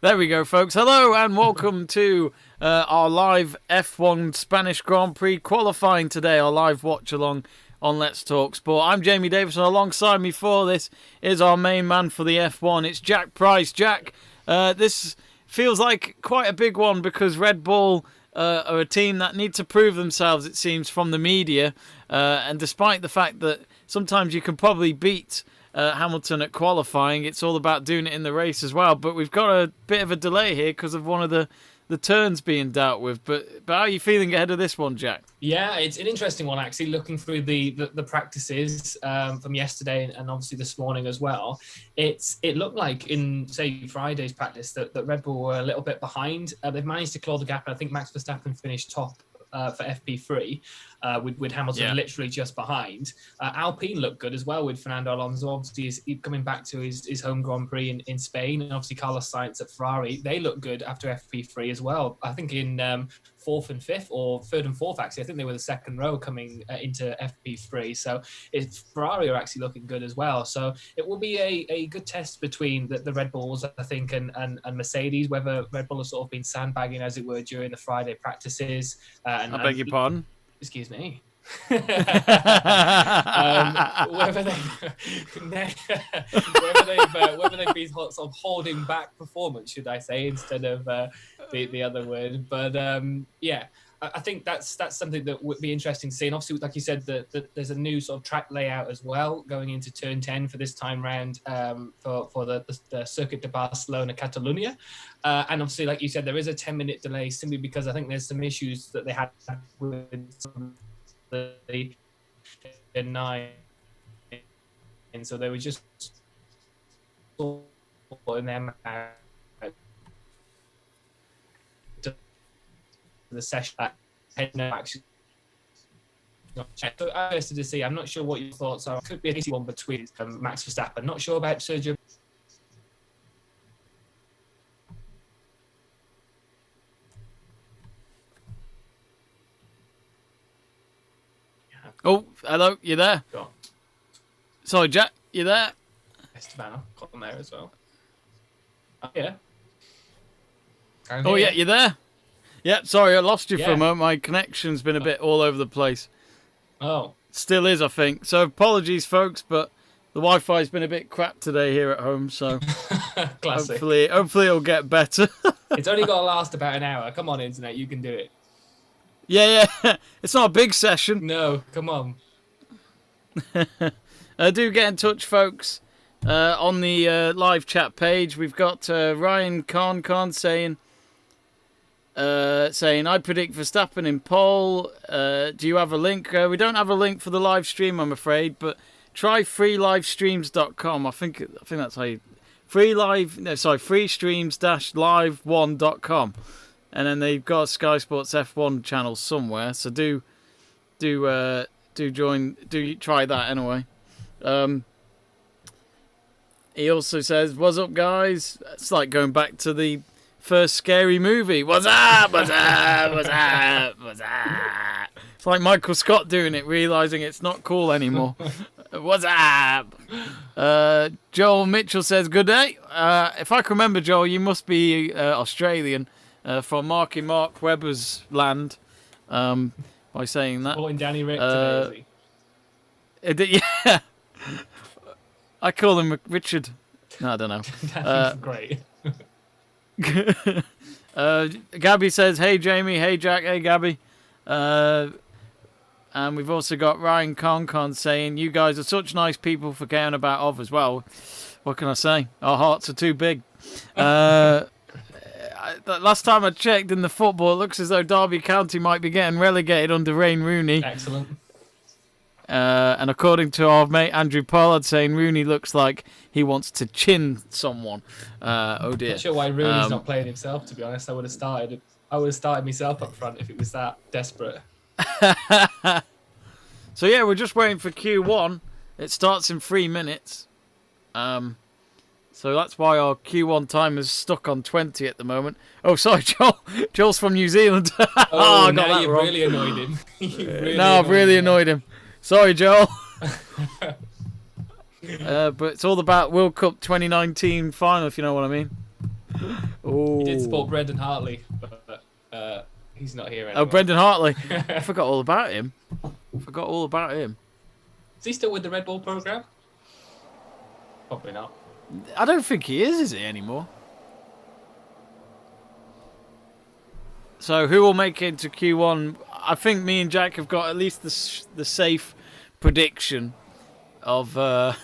There we go, folks. Hello and welcome to our live F1 Spanish Grand Prix qualifying today, our live watch along on Let's Talk Sport. I'm Jamie Davies, and alongside me for this is our main man for the F1. It's Jack Price. Jack, this feels like quite a big one because Red Bull are a team that need to prove themselves, it seems, from the media. And despite the fact that sometimes you can probably beat Hamilton at qualifying, it's all about doing it in the race as well. But we've got a bit of a delay here because of one of the turns being dealt with. But how are you feeling ahead of this one, Jack? Yeah, it's an interesting one, actually, looking through the practices from yesterday and obviously this morning as well. It looked like in, say, Friday's practice that Red Bull were a little bit behind. They've managed to claw the gap, and I think Max Verstappen finished top for FP3 with Hamilton literally just behind. Alpine looked good as well with Fernando Alonso. Obviously, he's coming back to his home Grand Prix in Spain, and obviously Carlos Sainz at Ferrari. They look good after FP3 as well. I think in fourth and fifth, or third and fourth, actually. I think they were the second row coming into FP3. So Ferrari are actually looking good as well. So it will be a good test between the Red Bulls, I think, and Mercedes, whether Red Bull has sort of been sandbagging, as it were, during the Friday practices. I beg your pardon? Excuse me. Whether they've been sort of holding back performance, should I say, instead of the other word. But I think that's something that would be interesting to see. And obviously, like you said, there's a new sort of track layout as well going into turn 10 for this time round for the Circuit de Barcelona Catalunya. And obviously, like you said, there is a 10-minute delay simply because I think there's some issues that they had with the 9, and so they were just in them the session. Actually, so I'm interested to see. I'm not sure what your thoughts are. It could be an easy one between Max Verstappen. Not sure about Sergio. Oh, hello, you there? Go on. Sorry, Jack, you there? Esteban, got on there as well. Oh, yeah. Yeah, you there? Yep, sorry, I lost you for a moment. My connection's been a bit all over the place. Oh. Still is, I think. So apologies, folks, but the Wi-Fi's been a bit crap today here at home, so hopefully it'll get better. It's only got to last about an hour. Come on, Internet, you can do it. Yeah. It's not a big session. No, come on. Do get in touch, folks. On the live chat page, we've got Ryan Khan saying, I predict Verstappen in pole. Do you have a link? We don't have a link for the live stream, I'm afraid, but try freelivestreams.com. I think that's how you... freestreams-live1.com. And then they've got a Sky Sports F1 channel somewhere, so do try that anyway. He also says, "What's up, guys?" It's like going back to the first Scary Movie. What's up? What's up? What's up? What's up? It's like Michael Scott doing it, realizing it's not cool anymore. What's up? Joel Mitchell says, "Good day." If I can remember, Joel, you must be Australian. From Marky Mark Webber's land, by saying that. Calling Danny Rick today, is he? Yeah. I call him Richard. No, I don't know. Great. Gabby says, "Hey Jamie, hey Jack, hey Gabby." And we've also got Ryan Khan saying, "You guys are such nice people for caring about others." Well, what can I say? Our hearts are too big. Last time I checked in the football, it looks as though Derby County might be getting relegated under Wayne Rooney. Excellent. And according to our mate Andrew Pollard saying Rooney looks like he wants to chin someone. Oh dear. Not sure why Rooney's not playing himself, to be honest. I would have started myself up front if it was that desperate. So yeah, we're just waiting for Q1. It starts in 3 minutes. So that's why our Q1 time is stuck on 20 at the moment. Oh, sorry, Joel. Joel's from New Zealand. I got that you've wrong. Really annoyed him. I've really annoyed him. Sorry, Joel. But it's all about World Cup 2019 final, if you know what I mean. He did support Oh, Brendan Hartley, but he's not here anymore. oh, Brendan Hartley. I forgot all about him. Is he still with the Red Bull program? Probably not. I don't think he is he, anymore? So who will make it into Q1? I think me and Jack have got at least the safe prediction of the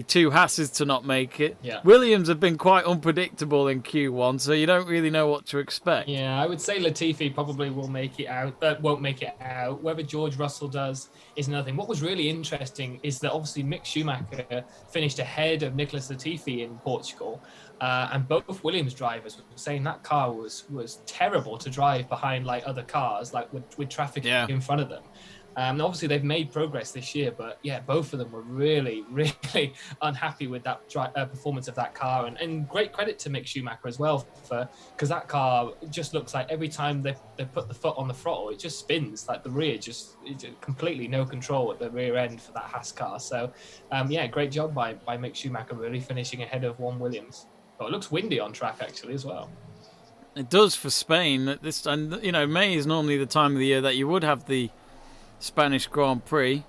two Hasses to not make it. Yeah. Williams have been quite unpredictable in Q1, so you don't really know what to expect. Yeah, I would say Latifi probably will make it out, but won't make it out. Whether George Russell does is another thing. What was really interesting is that obviously Mick Schumacher finished ahead of Nicholas Latifi in Portugal, and both Williams drivers were saying that car was terrible to drive behind like other cars, like with traffic in front of them. Obviously, they've made progress this year, but yeah, both of them were really, really unhappy with that performance of that car. And great credit to Mick Schumacher as well, because that car just looks like every time they put the foot on the throttle, it just spins. Like the rear, just completely no control at the rear end for that Haas car. So, yeah, great job by Mick Schumacher, really finishing ahead of Juan Williams. But it looks windy on track, actually, as well. It does for Spain. And you know, May is normally the time of the year that you would have the Spanish Grand Prix.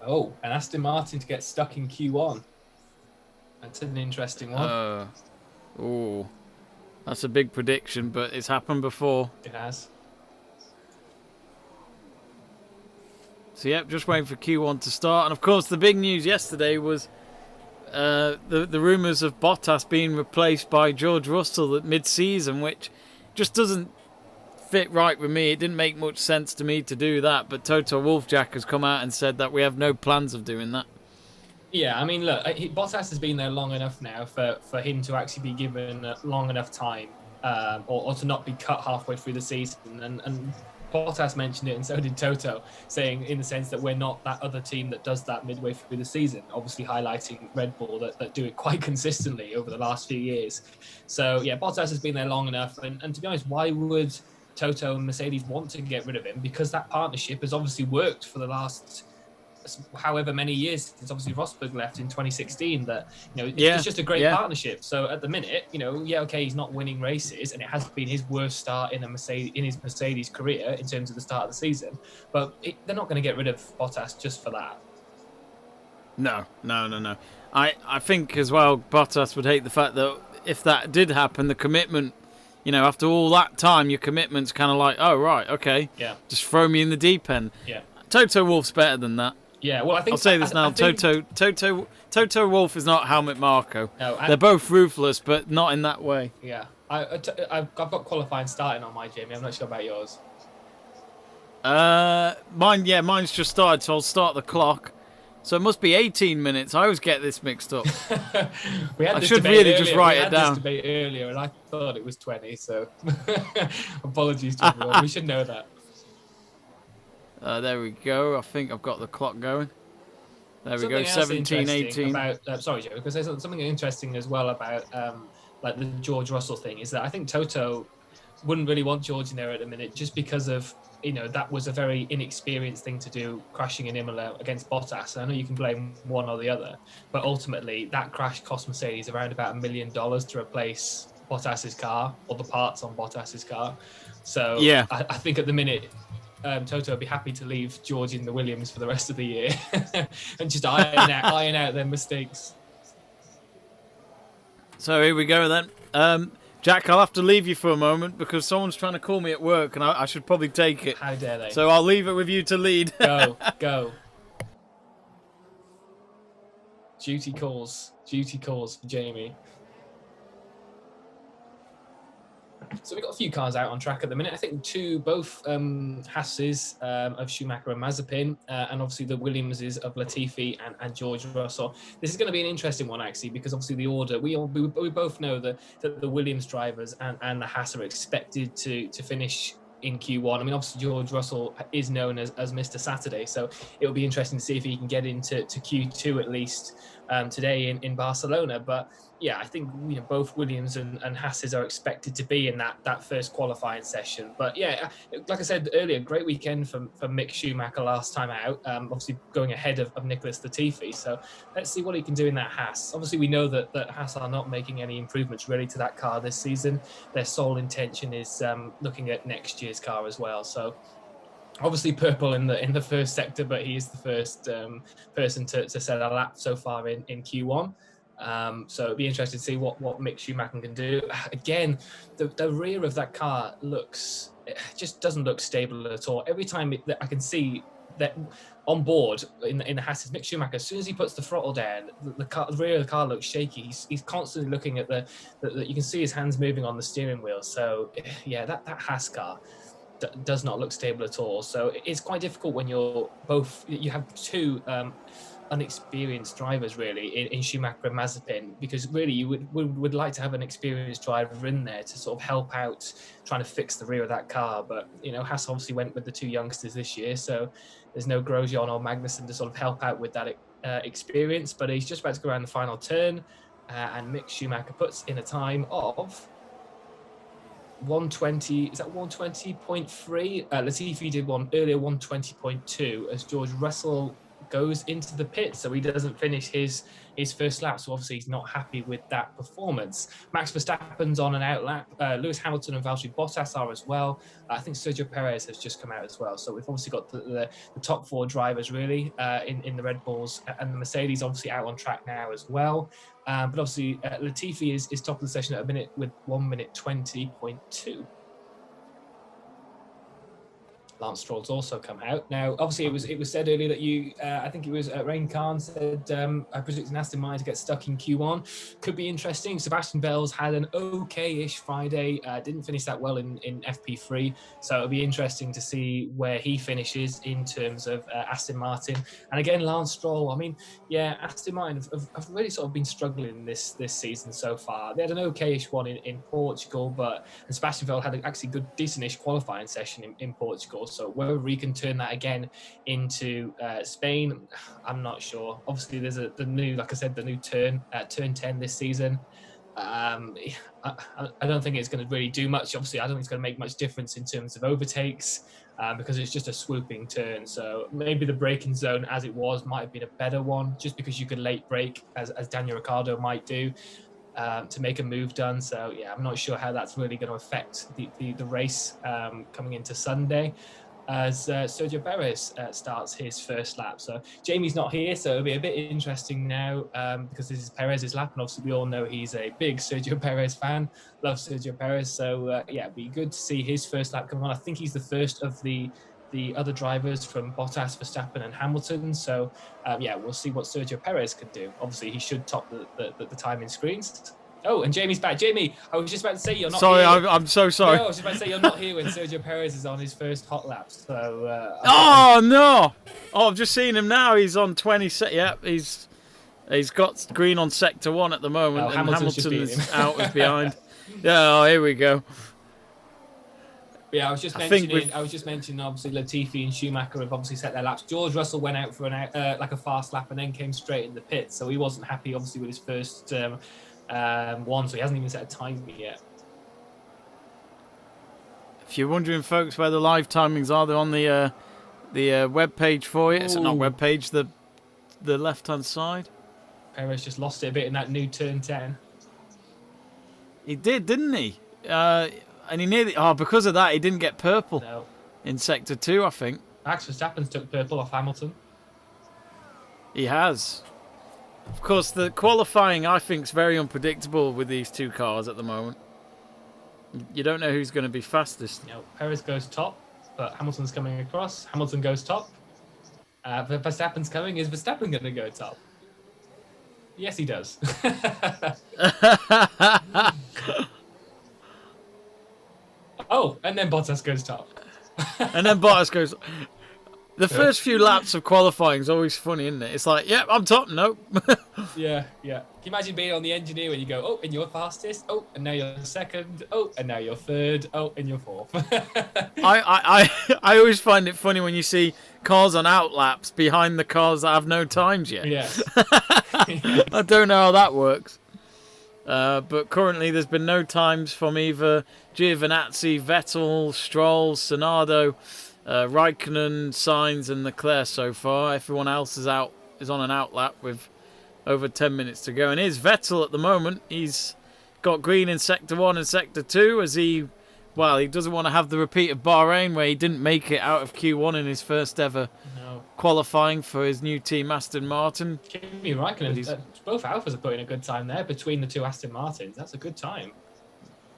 Oh, and Aston Martin to get stuck in Q1. That's an interesting one. Oh, that's a big prediction, but it's happened before. It has. So, yep, just waiting for Q1 to start. And, of course, the big news yesterday was the rumours of Bottas being replaced by George Russell at mid-season, which just doesn't fit right with me. It didn't make much sense to me to do that, but Toto Wolff has come out and said that we have no plans of doing that. Yeah, I mean, look, Bottas has been there long enough now for him to actually be given long enough time or to not be cut halfway through the season. And Bottas mentioned it, and so did Toto, saying in the sense that we're not that other team that does that midway through the season, obviously highlighting Red Bull that do it quite consistently over the last few years. So, yeah, Bottas has been there long enough. And to be honest, why would Toto and Mercedes want to get rid of him? Because that partnership has obviously worked for the last however many years since obviously Rosberg left in 2016. That it's just a great partnership. So at the minute, okay, he's not winning races, and it has been his worst start in his Mercedes career in terms of the start of the season. But they're not going to get rid of Bottas just for that. No. I think as well, Bottas would hate the fact that if that did happen, the commitment. After all that time, your commitment's kind of like, oh, right, okay. Yeah. Just throw me in the deep end. Yeah. Toto Wolff's better than that. Yeah, well, I think... I'll say this now. Toto Wolff is not Helmut Marko. No, they're both ruthless, but not in that way. Yeah. I've got qualifying starting on my Jamie. I'm not sure about yours. Mine's just started, so I'll start the clock. So it must be 18 minutes. I always get this mixed up. I should really just write it down. We had this debate earlier, and I thought it was 20, so apologies to everyone. We should know that. There we go. I think I've got the clock going. There we go, Something 17, 18. Sorry, Joe, because there's something interesting as well about like the George Russell thing, is that I think Toto wouldn't really want George in there at the minute just because of, that was a very inexperienced thing to do, crashing in Imola against Bottas. I know you can blame one or the other, but ultimately that crash cost Mercedes around about $1 million to replace Bottas's car, or the parts on Bottas's car. So yeah, I think at the minute, Toto would be happy to leave George in the Williams for the rest of the year and just iron out their mistakes. So here we go then. Jack, I'll have to leave you for a moment because someone's trying to call me at work and I should probably take it. How dare they? So I'll leave it with you to lead. Go. Duty calls for Jamie. So we've got a few cars out on track at the minute. I think both Haas's of Schumacher and Mazepin, and obviously the Williamses of Latifi and George Russell. This is going to be an interesting one, actually, because obviously the order, we both know that the Williams drivers and the Haas are expected to finish in Q1. I mean, obviously George Russell is known as Mr. Saturday, so it'll be interesting to see if he can get into Q2 at least today in Barcelona. But yeah, I think both Williams and Hasses are expected to be in that first qualifying session. But yeah, like I said earlier, great weekend for Mick Schumacher last time out, obviously going ahead of Nicholas Latifi. So let's see what he can do in that Haas. Obviously, we know that Haas are not making any improvements really to that car this season. Their sole intention is looking at next year's car as well. So obviously purple in the first sector, but he is the first person to set a lap so far in Q1. So it'd be interesting to see what Mick Schumacher can do. Again, the rear of that car just doesn't look stable at all. Every time I can see that on board in the Hasses, Mick Schumacher, as soon as he puts the throttle down, the rear of the car looks shaky. He's constantly looking at you can see his hands moving on the steering wheel. So yeah, that Haas car does not look stable at all. So it's quite difficult when you have two unexperienced drivers really in Schumacher and Mazepin, because really you would like to have an experienced driver in there to sort of help out trying to fix the rear of that car. But Haas obviously went with the two youngsters this year, so there's no Grosjean or Magnussen to sort of help out with that experience. But he's just about to go around the final turn, and Mick Schumacher puts in a time of 120, is that 120.3? Latifi did one earlier, 120.2, as George Russell goes into the pit, so he doesn't finish his first lap. So obviously he's not happy with that performance. Max Verstappen's on an out lap. Lewis Hamilton and Valtteri Bottas are as well. I think Sergio Perez has just come out as well. So we've obviously got the top four drivers really in the Red Bulls, and the Mercedes obviously out on track now as well. But obviously Latifi is top of the session at a minute with 1 minute 20.2. Lance Stroll's also come out. Now, obviously, it was said earlier that I think it was Rain Khan said, I predict an Aston Martin to get stuck in Q1. Could be interesting. Sebastian Vettel's had an okay-ish Friday. Didn't finish that well in FP3. So it'll be interesting to see where he finishes in terms of Aston Martin. And again, Lance Stroll, I mean, yeah, Aston Martin have really sort of been struggling this season so far. They had an okay-ish one in Portugal, and Sebastian Vettel had an actually good, decent-ish qualifying session in Portugal. So whether we can turn that again into Spain, I'm not sure. Obviously, there's the new turn 10 this season. I don't think it's going to really do much. Obviously, I don't think it's going to make much difference in terms of overtakes because it's just a swooping turn. So maybe the braking zone as it was might have been a better one, just because you could late brake as Daniel Ricciardo might do. To make a move done. So yeah, I'm not sure how that's really going to affect the race coming into Sunday, as Sergio Perez starts his first lap. So Jamie's not here, so it'll be a bit interesting now because this is Perez's lap, and obviously we all know he's a big Sergio Perez fan, loves Sergio Perez. So yeah, it'd be good to see his first lap come on. I think he's the first of the other drivers from Bottas, Verstappen and Hamilton. So yeah, we'll see what Sergio Perez could do. Obviously he should top the timing screens. Oh, and Jamie's back. Jamie, I was just about to say you're not sorry, here. I'm so sorry. No, I was just about to say you're not here when Sergio Perez is on his first hot lap. So oh no! Oh, I've just seen him now. He's on 20. Yep, he's got green on sector 1 at the moment, and Hamilton is out and behind. Yeah, oh, here we go. Yeah, I was just mentioning. Obviously Latifi and Schumacher have obviously set their laps. George Russell went out for like a fast lap and then came straight in the pit, so he wasn't happy obviously with his first one, so he hasn't even set a time yet. If you're wondering, folks, where the live timings are, they're on the web page for you. It's not web page, the left hand side. Perez just lost it a bit in that new turn 10. He did, didn't he? And he nearly... Oh, because of that, he didn't get purple in Sector 2, I think. Max Verstappen took purple off Hamilton. He has. Of course, the qualifying, I think, is very unpredictable with these two cars at the moment. You don't know who's going to be fastest. No, Perez goes top, but Hamilton's coming across. Hamilton goes top. Verstappen's coming. Is Verstappen going to go top? Yes, he does. Oh, and then Bottas goes top. And then Bottas goes... The first few laps of qualifying is always funny, isn't it? It's like, yep, I'm top. Nope. Yeah. Can you imagine being on the engineer when you go, oh, and you're fastest, oh, and now you're second, oh, and now you're third, oh, and you're fourth. I always find it funny when you see cars on out laps behind the cars that have no times yet. Yes. I don't know how that works. But currently there's been no times from either Giovinazzi, Vettel, Stroll, Sonado, Raikkonen, Sainz and Leclerc so far. Everyone else is on an outlap with over 10 minutes to go. And here's Vettel at the moment. He's got green in Sector 1 and Sector 2 as he doesn't want to have the repeat of Bahrain where he didn't make it out of Q1 in his first ever qualifying for his new team Aston Martin. Kimi Raikkonen, both Alphas are putting a good time there between the two Aston Martins. That's a good time.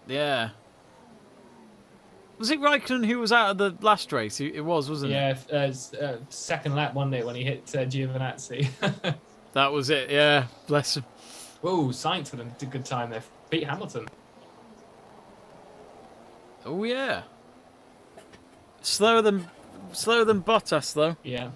Yeah. Was it Raikkonen who was out of the last race? It was, wasn't it? Yeah, second lap, wasn't it, when he hit Giovinazzi? That was it, yeah. Bless him. Whoa, Sainz with a good time there. Beat Hamilton. Oh, yeah. Slower than Bottas, though. Yeah.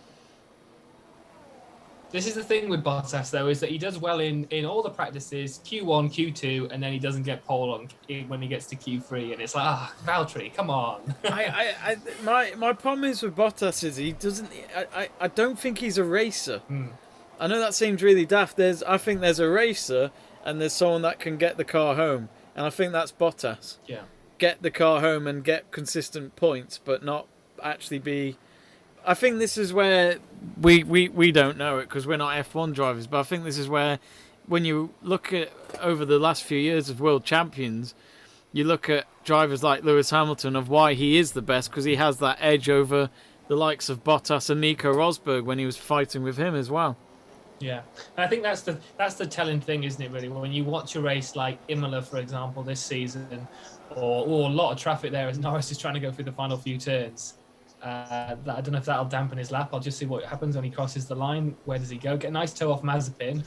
This is the thing with Bottas, though, is that he does well in all the practices, Q1, Q2, and then he doesn't get pole on when he gets to Q3, and it's like, Valtteri, come on. My problem is with Bottas is he doesn't. I don't think he's a racer. I know that seems really daft. I think there's a racer, and there's someone that can get the car home, and I think that's Bottas. Yeah. Get the car home and get consistent points, but not actually be. I think this is where we don't know it because we're not F1 drivers, but I think this is where when you look at over the last few years of world champions, you look at drivers like Lewis Hamilton of why he is the best because he has that edge over the likes of Bottas and Nico Rosberg when he was fighting with him as well. Yeah, and I think that's the telling thing, isn't it? Really, when you watch a race like Imola, for example, this season, or a lot of traffic there as Norris is trying to go through the final few turns. I don't know if that'll dampen his lap. I'll just see what happens when he crosses the line. Where does he go? Get a nice toe off Mazepin.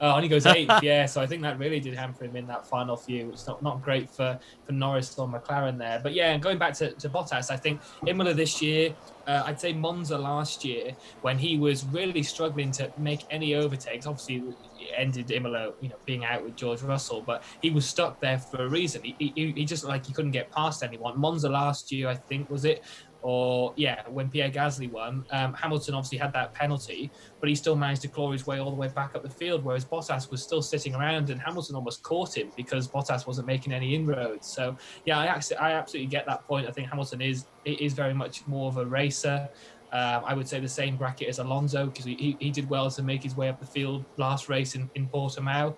And he goes 8th. Yeah, so I think that really did hamper him in that final few. It's not great for Norris or McLaren there. But yeah, going back to Bottas, I think Imola this year, I'd say Monza last year, when he was really struggling to make any overtakes. Obviously, it ended Imola, being out with George Russell, but he was stuck there for a reason. He just he couldn't get past anyone. Monza last year, I think, was it? Or, when Pierre Gasly won, Hamilton obviously had that penalty, but he still managed to claw his way all the way back up the field, whereas Bottas was still sitting around and Hamilton almost caught him because Bottas wasn't making any inroads. So, yeah, I absolutely get that point. I think Hamilton is very much more of a racer. I would say the same bracket as Alonso because he did well to make his way up the field last race in Portimao.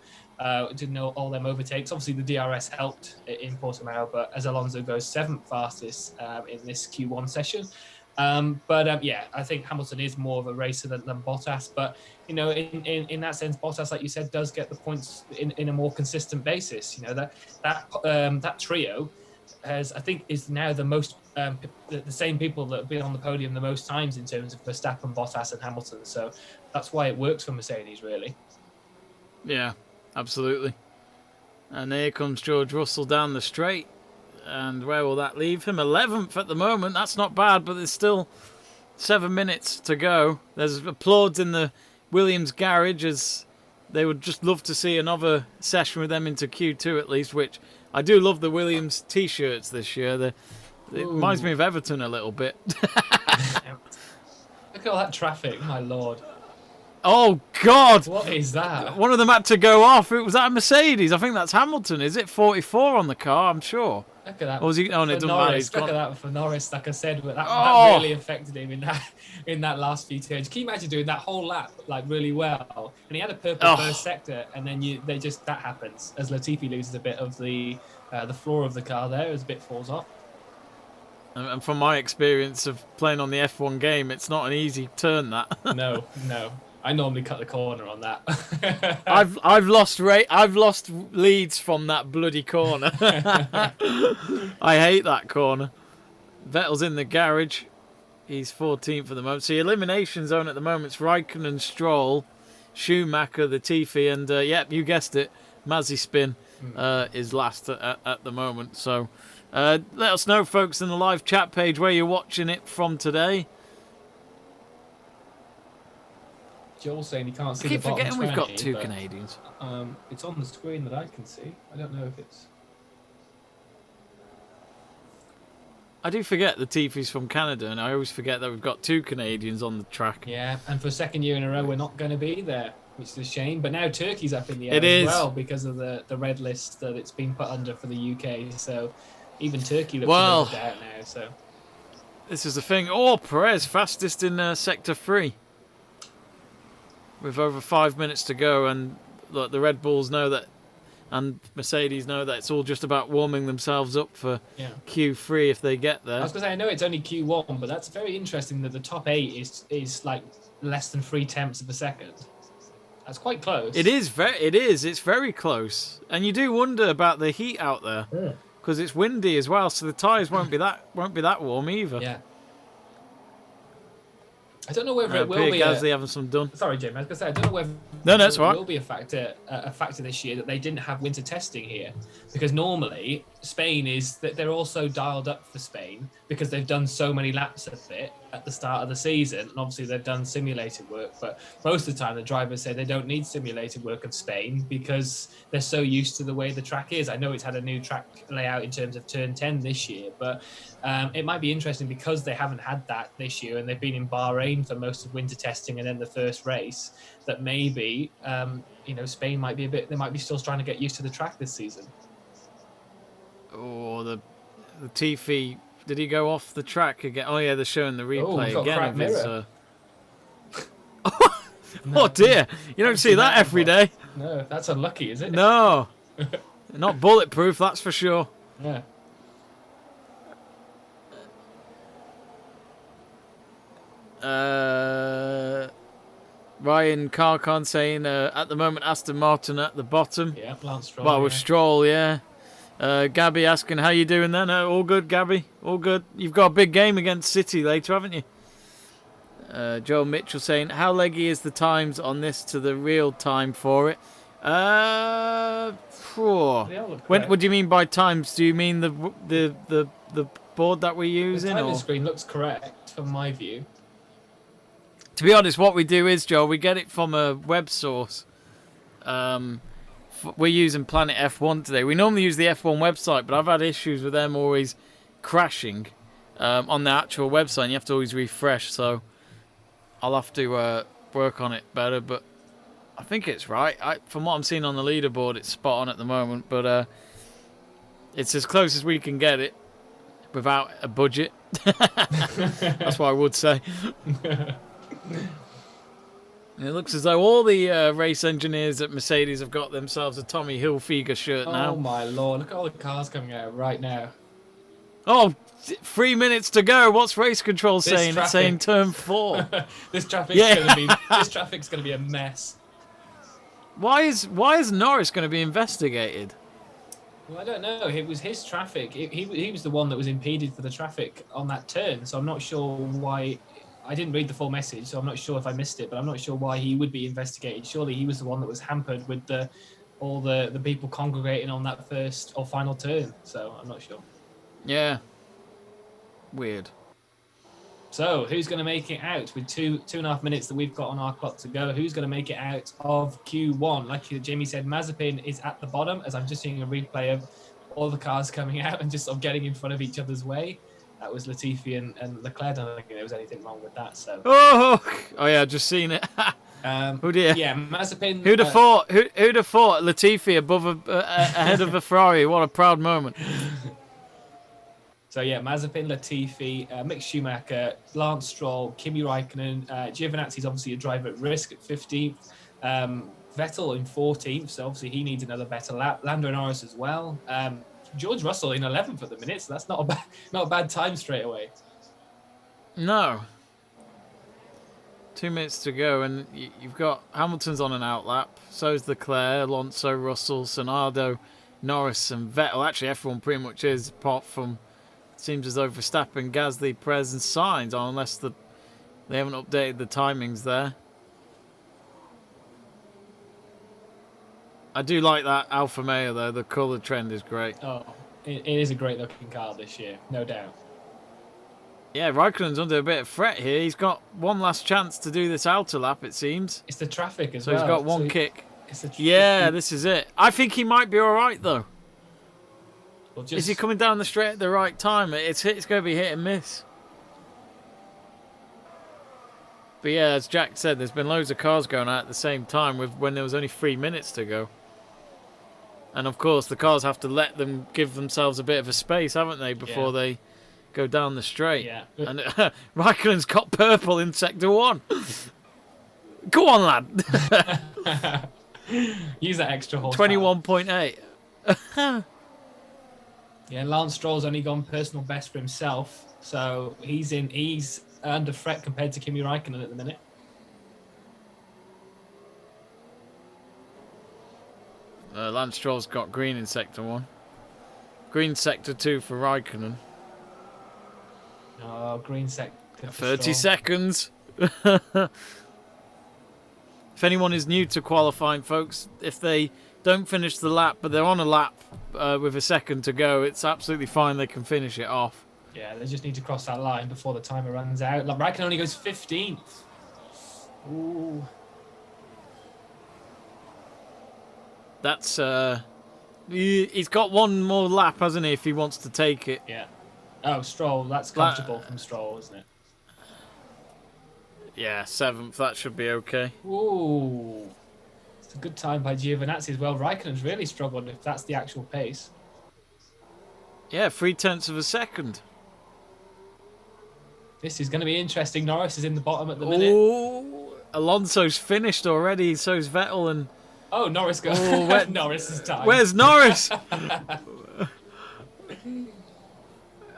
Didn't know all them overtakes. Obviously, the DRS helped in Portimao, but as Alonso goes 7th fastest in this Q1 session. I think Hamilton is more of a racer than Bottas. But, in that sense, Bottas, like you said, does get the points in a more consistent basis. That trio is now the most the same people that have been on the podium the most times in terms of Verstappen, Bottas, and Hamilton. So that's why it works for Mercedes, really. Yeah. Absolutely. And here comes George Russell down the straight. And where will that leave him? 11th at the moment. That's not bad, but there's still 7 minutes to go. There's applause in the Williams garage as they would just love to see another session with them into Q2 at least, which I do love the Williams T-shirts this year. It reminds me of Everton a little bit. Look at all that traffic, my lord. Oh, God! What is that? One of them had to go off. It was that a Mercedes. I think that's Hamilton. Is it 44 on the car? I'm sure. Look at that. Or was he? Oh, no, it doesn't matter. He's Look gone. at that for Norris. Like I said, that really affected him in that last few turns. Can you imagine doing that whole lap really well? And he had a purple first sector, and then that happens as Latifi loses a bit of the floor of the car there as a bit falls off. And from my experience of playing on the F1 game, it's not an easy turn. That. No. I normally cut the corner on that. I've lost leads from that bloody corner. I hate that corner. Vettel's in the garage. He's 14th at the moment. So the elimination zone at the moment is Raikkonen, Stroll, Schumacher, Latifi, and you guessed it, Mazepin is last at the moment. So let us know, folks, in the live chat page where you're watching it from today. Joel's saying he can't see I keep the bottom forgetting 20, we've got two Canadians. It's on the screen that I can see. I don't know if it's... I do forget the Tifi's from Canada, and I always forget that we've got two Canadians on the track. Yeah, and for a second year in a row, we're not going to be there. which is a shame. But now Turkey's up in the air It as is. well because of the red list that it's been put under for the UK. So even Turkey looks a Well, bit of a doubt now. So this is the thing. Oh, Perez fastest in sector 3. With over 5 minutes to go, and look, the Red Bulls know that, and Mercedes know that it's all just about warming themselves up for Q3 if they get there. I was going to say, I know it's only Q1, but that's very interesting that the top 8 is like less than 3/10 of a second. That's quite close. It is it's very close, and you do wonder about the heat out there because it's windy as well, so the tyres won't be that warm either. Yeah. I don't know whether it will be. Gasly having some done. Sorry, Jim. I was going to say I don't know whether that's right. It will be a factor this year that they didn't have winter testing here, because normally Spain is that they're also dialed up for Spain because they've done so many laps of it at the start of the season, and obviously they've done simulated work. But most of the time, the drivers say they don't need simulated work of Spain because they're so used to the way the track is. I know it's had a new track layout in terms of turn 10 this year, but it might be interesting because they haven't had that this year and they've been in Bahrain for most of winter testing and then the first race, that maybe Spain might be they might be still trying to get used to the track this season. Oh, the Tiffy, did he go off the track again? Oh yeah, they're showing the replay again of his. Oh dear, you don't see that every day. No, that's unlucky, is it? No, not bulletproof, that's for sure. Yeah. Ryan Carcon saying at the moment Aston Martin at the bottom. Yeah, Lance Stroll. Well, with Stroll, yeah. Gabby asking how you doing then? All good, Gabby. All good. You've got a big game against City later, haven't you? Joe Mitchell saying, how leggy is the times on this to the real time for it? What do you mean by times? Do you mean the board that we're using? The timer screen looks correct from my view. To be honest, what we do is, Joe, we get it from a web source. We're using Planet F1 today. We normally use the F1 website, but I've had issues with them always crashing on the actual website, and you have to always refresh, so I'll have to work on it better, but I think it's right. From what I'm seeing on the leaderboard, it's spot on at the moment, but it's as close as we can get it without a budget. That's what I would say. It looks as though all the race engineers at Mercedes have got themselves a Tommy Hilfiger shirt now. Oh my lord, look at all the cars coming out right now. Oh, 3 minutes to go. What's race control saying? Traffic. It's saying turn 4. This traffic's gonna be a mess. Why is Norris going to be investigated? Well, I don't know. It was his traffic. He was the one that was impeded for the traffic on that turn. So I'm not sure why. I didn't read the full message, so I'm not sure if I missed it. But I'm not sure why he would be investigated. Surely he was the one that was hampered with all the people congregating on that first or final turn. So I'm not sure. Yeah. Weird. So who's going to make it out with 2.5 minutes that we've got on our clock to go? Who's going to make it out of Q1? Like Jamie said, Mazepin is at the bottom, as I'm just seeing a replay of all the cars coming out and just sort of getting in front of each other's way. That was Latifi and Leclerc. I don't think there was anything wrong with that. So. Oh yeah, just seen it. Oh dear. Yeah, Mazepin. Who'd have thought? Who'd have thought Latifi ahead of a Ferrari? What a proud moment. So yeah, Mazepin, Latifi, Mick Schumacher, Lance Stroll, Kimi Raikkonen, Giovinazzi's obviously a driver at risk at 15th. Vettel in 14th, so obviously he needs another better lap. Lando Norris as well. George Russell in 11th at the minute, so that's not a bad time straight away. No. 2 minutes to go, and you've got Hamilton's on an outlap. So's Leclerc, Alonso, Russell, Tsunoda, Norris, and Vettel. Actually, everyone pretty much is, apart from seems as though Verstappen, Gasly, Perez, and Sainz, unless they haven't updated the timings there. I do like that Alfa Romeo though. The colour trend is great. Oh, it is a great looking car this year, no doubt. Yeah, Raikkonen's under a bit of threat here. He's got one last chance to do this outer lap, it seems. It's the traffic as well. well. So he's got one kick. Yeah, this is it. I think he might be all right though. Well, is he coming down the straight at the right time? It's going to be hit and miss. But yeah, as Jack said, there's been loads of cars going out at the same time when there was only 3 minutes to go. And of course, the cars have to give themselves a bit of a space, haven't they, before they go down the straight. Yeah. And Raikkonen's got purple in sector 1. Go on, lad. Use that extra horsepower. 21.8. Yeah, Lance Stroll's only gone personal best for himself, so he's under threat compared to Kimi Raikkonen at the minute. Lance Stroll's got green in sector 1. Green sector 2 for Raikkonen. Oh, green sector. 30 seconds. If anyone is new to qualifying, folks, if they don't finish the lap, but they're on a lap with a second to go, it's absolutely fine. They can finish it off. Yeah, they just need to cross that line before the timer runs out. Like, Raikkonen only goes 15th. Ooh. That's he's got one more lap, hasn't he? If he wants to take it. Yeah. Oh, Stroll. That's comfortable from Stroll, isn't it? Yeah, 7th. That should be okay. Ooh. It's a good time by Giovinazzi as well. Raikkonen's really struggled if that's the actual pace. Yeah, 0.3 of a second. This is going to be interesting. Norris is in the bottom at the minute. Oh, Alonso's finished already. So's Vettel and. Oh, Norris goes. Oh, Norris is time. Where's Norris?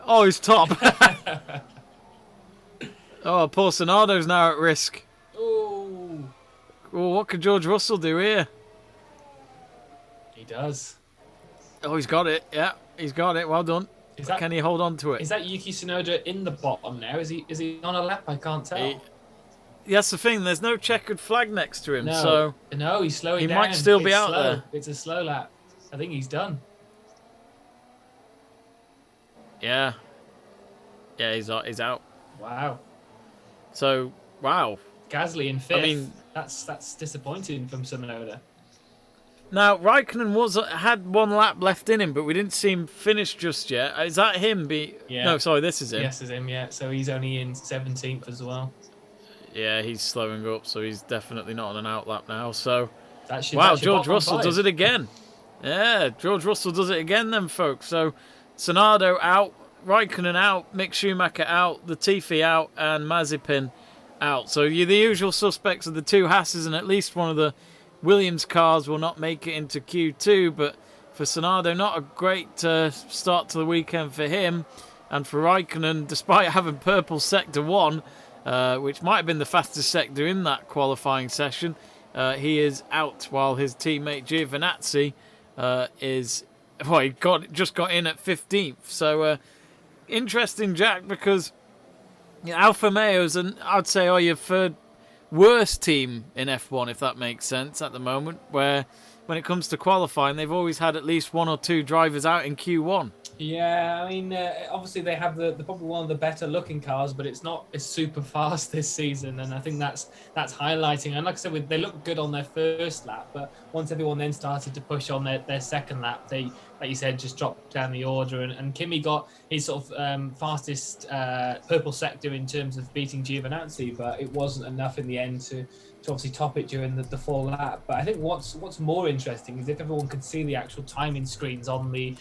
Oh, he's top. Oh, poor Sonado's now at risk. Oh. Well, what could George Russell do here? He does. Oh, he's got it. Yeah, he's got it. Well done. Can he hold on to it? Is that Yuki Tsunoda in the bottom now? Is he on a lap? I can't tell. That's the thing. There's no checkered flag next to him, no, he's slowing down. He might still be out there. It's a slow lap. I think he's done. Yeah. Yeah, he's out. Wow. So, wow. Gasly in 5th. I mean, that's disappointing from Tsunoda. Now, Raikkonen had one lap left in him, but we didn't see him finish just yet. Is that him? Yeah. No, sorry, this is him. Yes, it's him, yeah. So he's only in 17th as well. Yeah, he's slowing up, so he's definitely not on an out lap now. So, wow, George Russell does it again. Yeah, George Russell does it again then, folks. So, Tsunoda out, Raikkonen out, Mick Schumacher out, Latifi out, and Mazepin out. So, you're the usual suspects of the two Hasses, and at least one of the Williams cars will not make it into Q2, but for Tsunoda, not a great start to the weekend for him. And for Raikkonen, despite having purple sector 1, which might have been the fastest sector in that qualifying session, he is out while his teammate Giovinazzi just got in at 15th. So interesting, Jack, because Alfa Romeo's, and I'd say, your third worst team in F1, if that makes sense, at the moment, where when it comes to qualifying, they've always had at least one or two drivers out in Q1. Yeah, I mean, obviously they have the probably one of the better looking cars, but it's not as super fast this season, and I think that's highlighting. And like I said, they looked good on their first lap, but once everyone then started to push on their second lap, they, like you said, just dropped down the order. And Kimi got his sort of fastest purple sector in terms of beating Giovinazzi, but it wasn't enough in the end to obviously top it during the full lap. But I think what's more interesting is if everyone could see the actual timing screens on the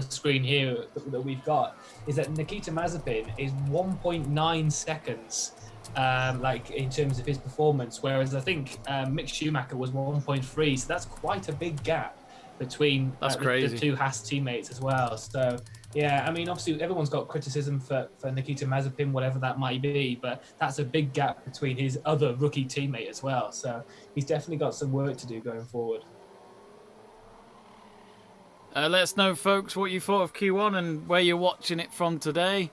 screen here that we've got, is that Nikita Mazepin is 1.9 seconds like in terms of his performance, whereas I think Mick Schumacher was 1.3, so that's quite a big gap between the two Haas teammates as well. So yeah, I mean, obviously everyone's got criticism for Nikita Mazepin, whatever that might be, but that's a big gap between his other rookie teammate as well. So he's definitely got some work to do going forward. Let us know, folks, what you thought of Q1 and where you're watching it from today.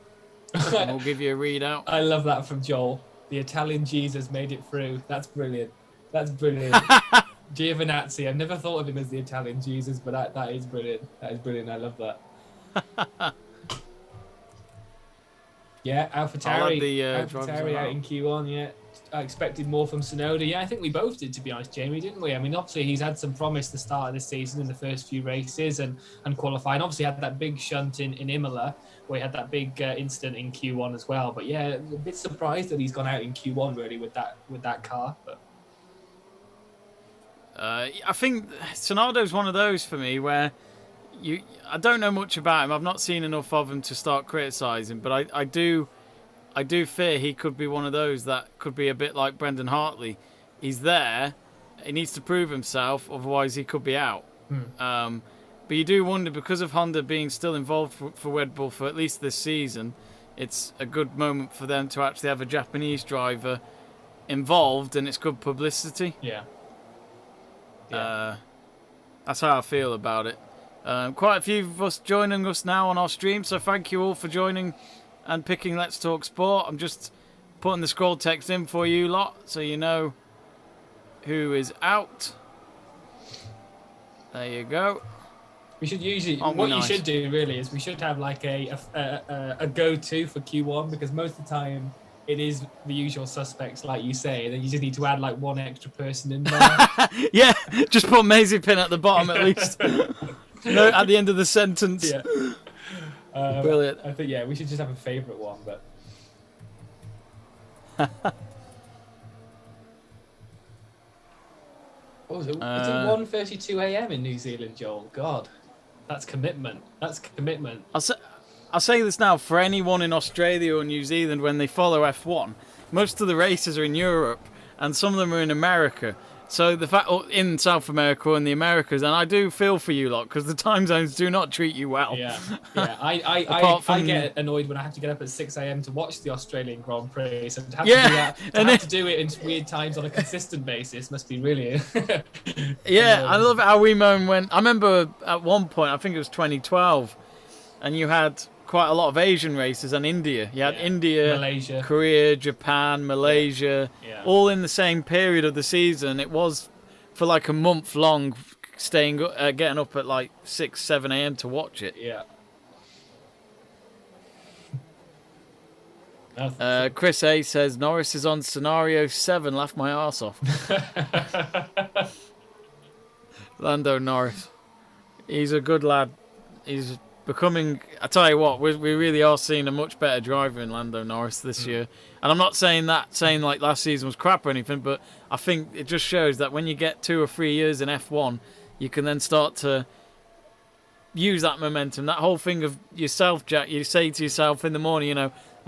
And we'll give you a readout. I love that from Joel. The Italian Jesus made it through. That's brilliant. That's brilliant. Giovinazzi. I've never thought of him as the Italian Jesus, but that is brilliant. That is brilliant. I love that. Yeah, AlphaTauri out in Q1. Yeah, I expected more from Tsunoda. Yeah, I think we both did, to be honest, Jamie, didn't we? I mean, obviously he's had some promise the start of this season in the first few races and qualifying. Obviously had that big shunt in Imola where he had that big incident in Q1 as well. But yeah, a bit surprised that he's gone out in Q1 really with that car. But I think Tsunoda's one of those for me where I don't know much about him. I've not seen enough of him to start criticising, but I do fear he could be one of those that could be a bit like Brendan Hartley. He's there, he needs to prove himself, otherwise he could be out. But you do wonder, because of Honda being still involved for Red Bull for at least this season, it's a good moment for them to actually have a Japanese driver involved, and it's good publicity. Yeah. That's how I feel about it. Quite a few of us joining us now on our stream, so thank you all for joining and picking Let's Talk Sport. I'm just putting the scroll text in for you lot so you know who is out. There you go. We should usually, you should do really is we should have like a go-to for Q1, because most of the time it is the usual suspects, like you say, and then you just need to add like one extra person in there. Yeah, just put Mazepin at the bottom at least. No, at the end of the sentence. Yeah. Brilliant. I think, we should just have a favourite one, but... It's at 1:32 a.m. in New Zealand, Joel. God, that's commitment. I'll say this now, for anyone in Australia or New Zealand, when they follow F1, most of the races are in Europe and some of them are in America. So the fact, in South America and the Americas, and I do feel for you lot, because the time zones do not treat you well. Yeah. I get annoyed when I have to get up at 6 a.m. to watch the Australian Grand Prix. So to have to do that, to do it in weird times on a consistent basis must be really... Yeah, I love how we moan when... I remember at one point, I think it was 2012, and you had quite a lot of Asian races and India. You had India, Malaysia, Korea, Japan, Malaysia, all in the same period of the season. It was for like a month long, getting up at like 6, 7 a.m. to watch it. Yeah. Chris A says Norris is on scenario 7. Laugh my arse off. Lando Norris, he's a good lad. He's becoming, I tell you what, we really are seeing a much better driver in Lando Norris this year. And I'm not saying like last season was crap or anything, but I think it just shows that when you get 2 or 3 years in F1, you can then start to use that momentum. That whole thing of yourself, Jack, you say to yourself in the morning,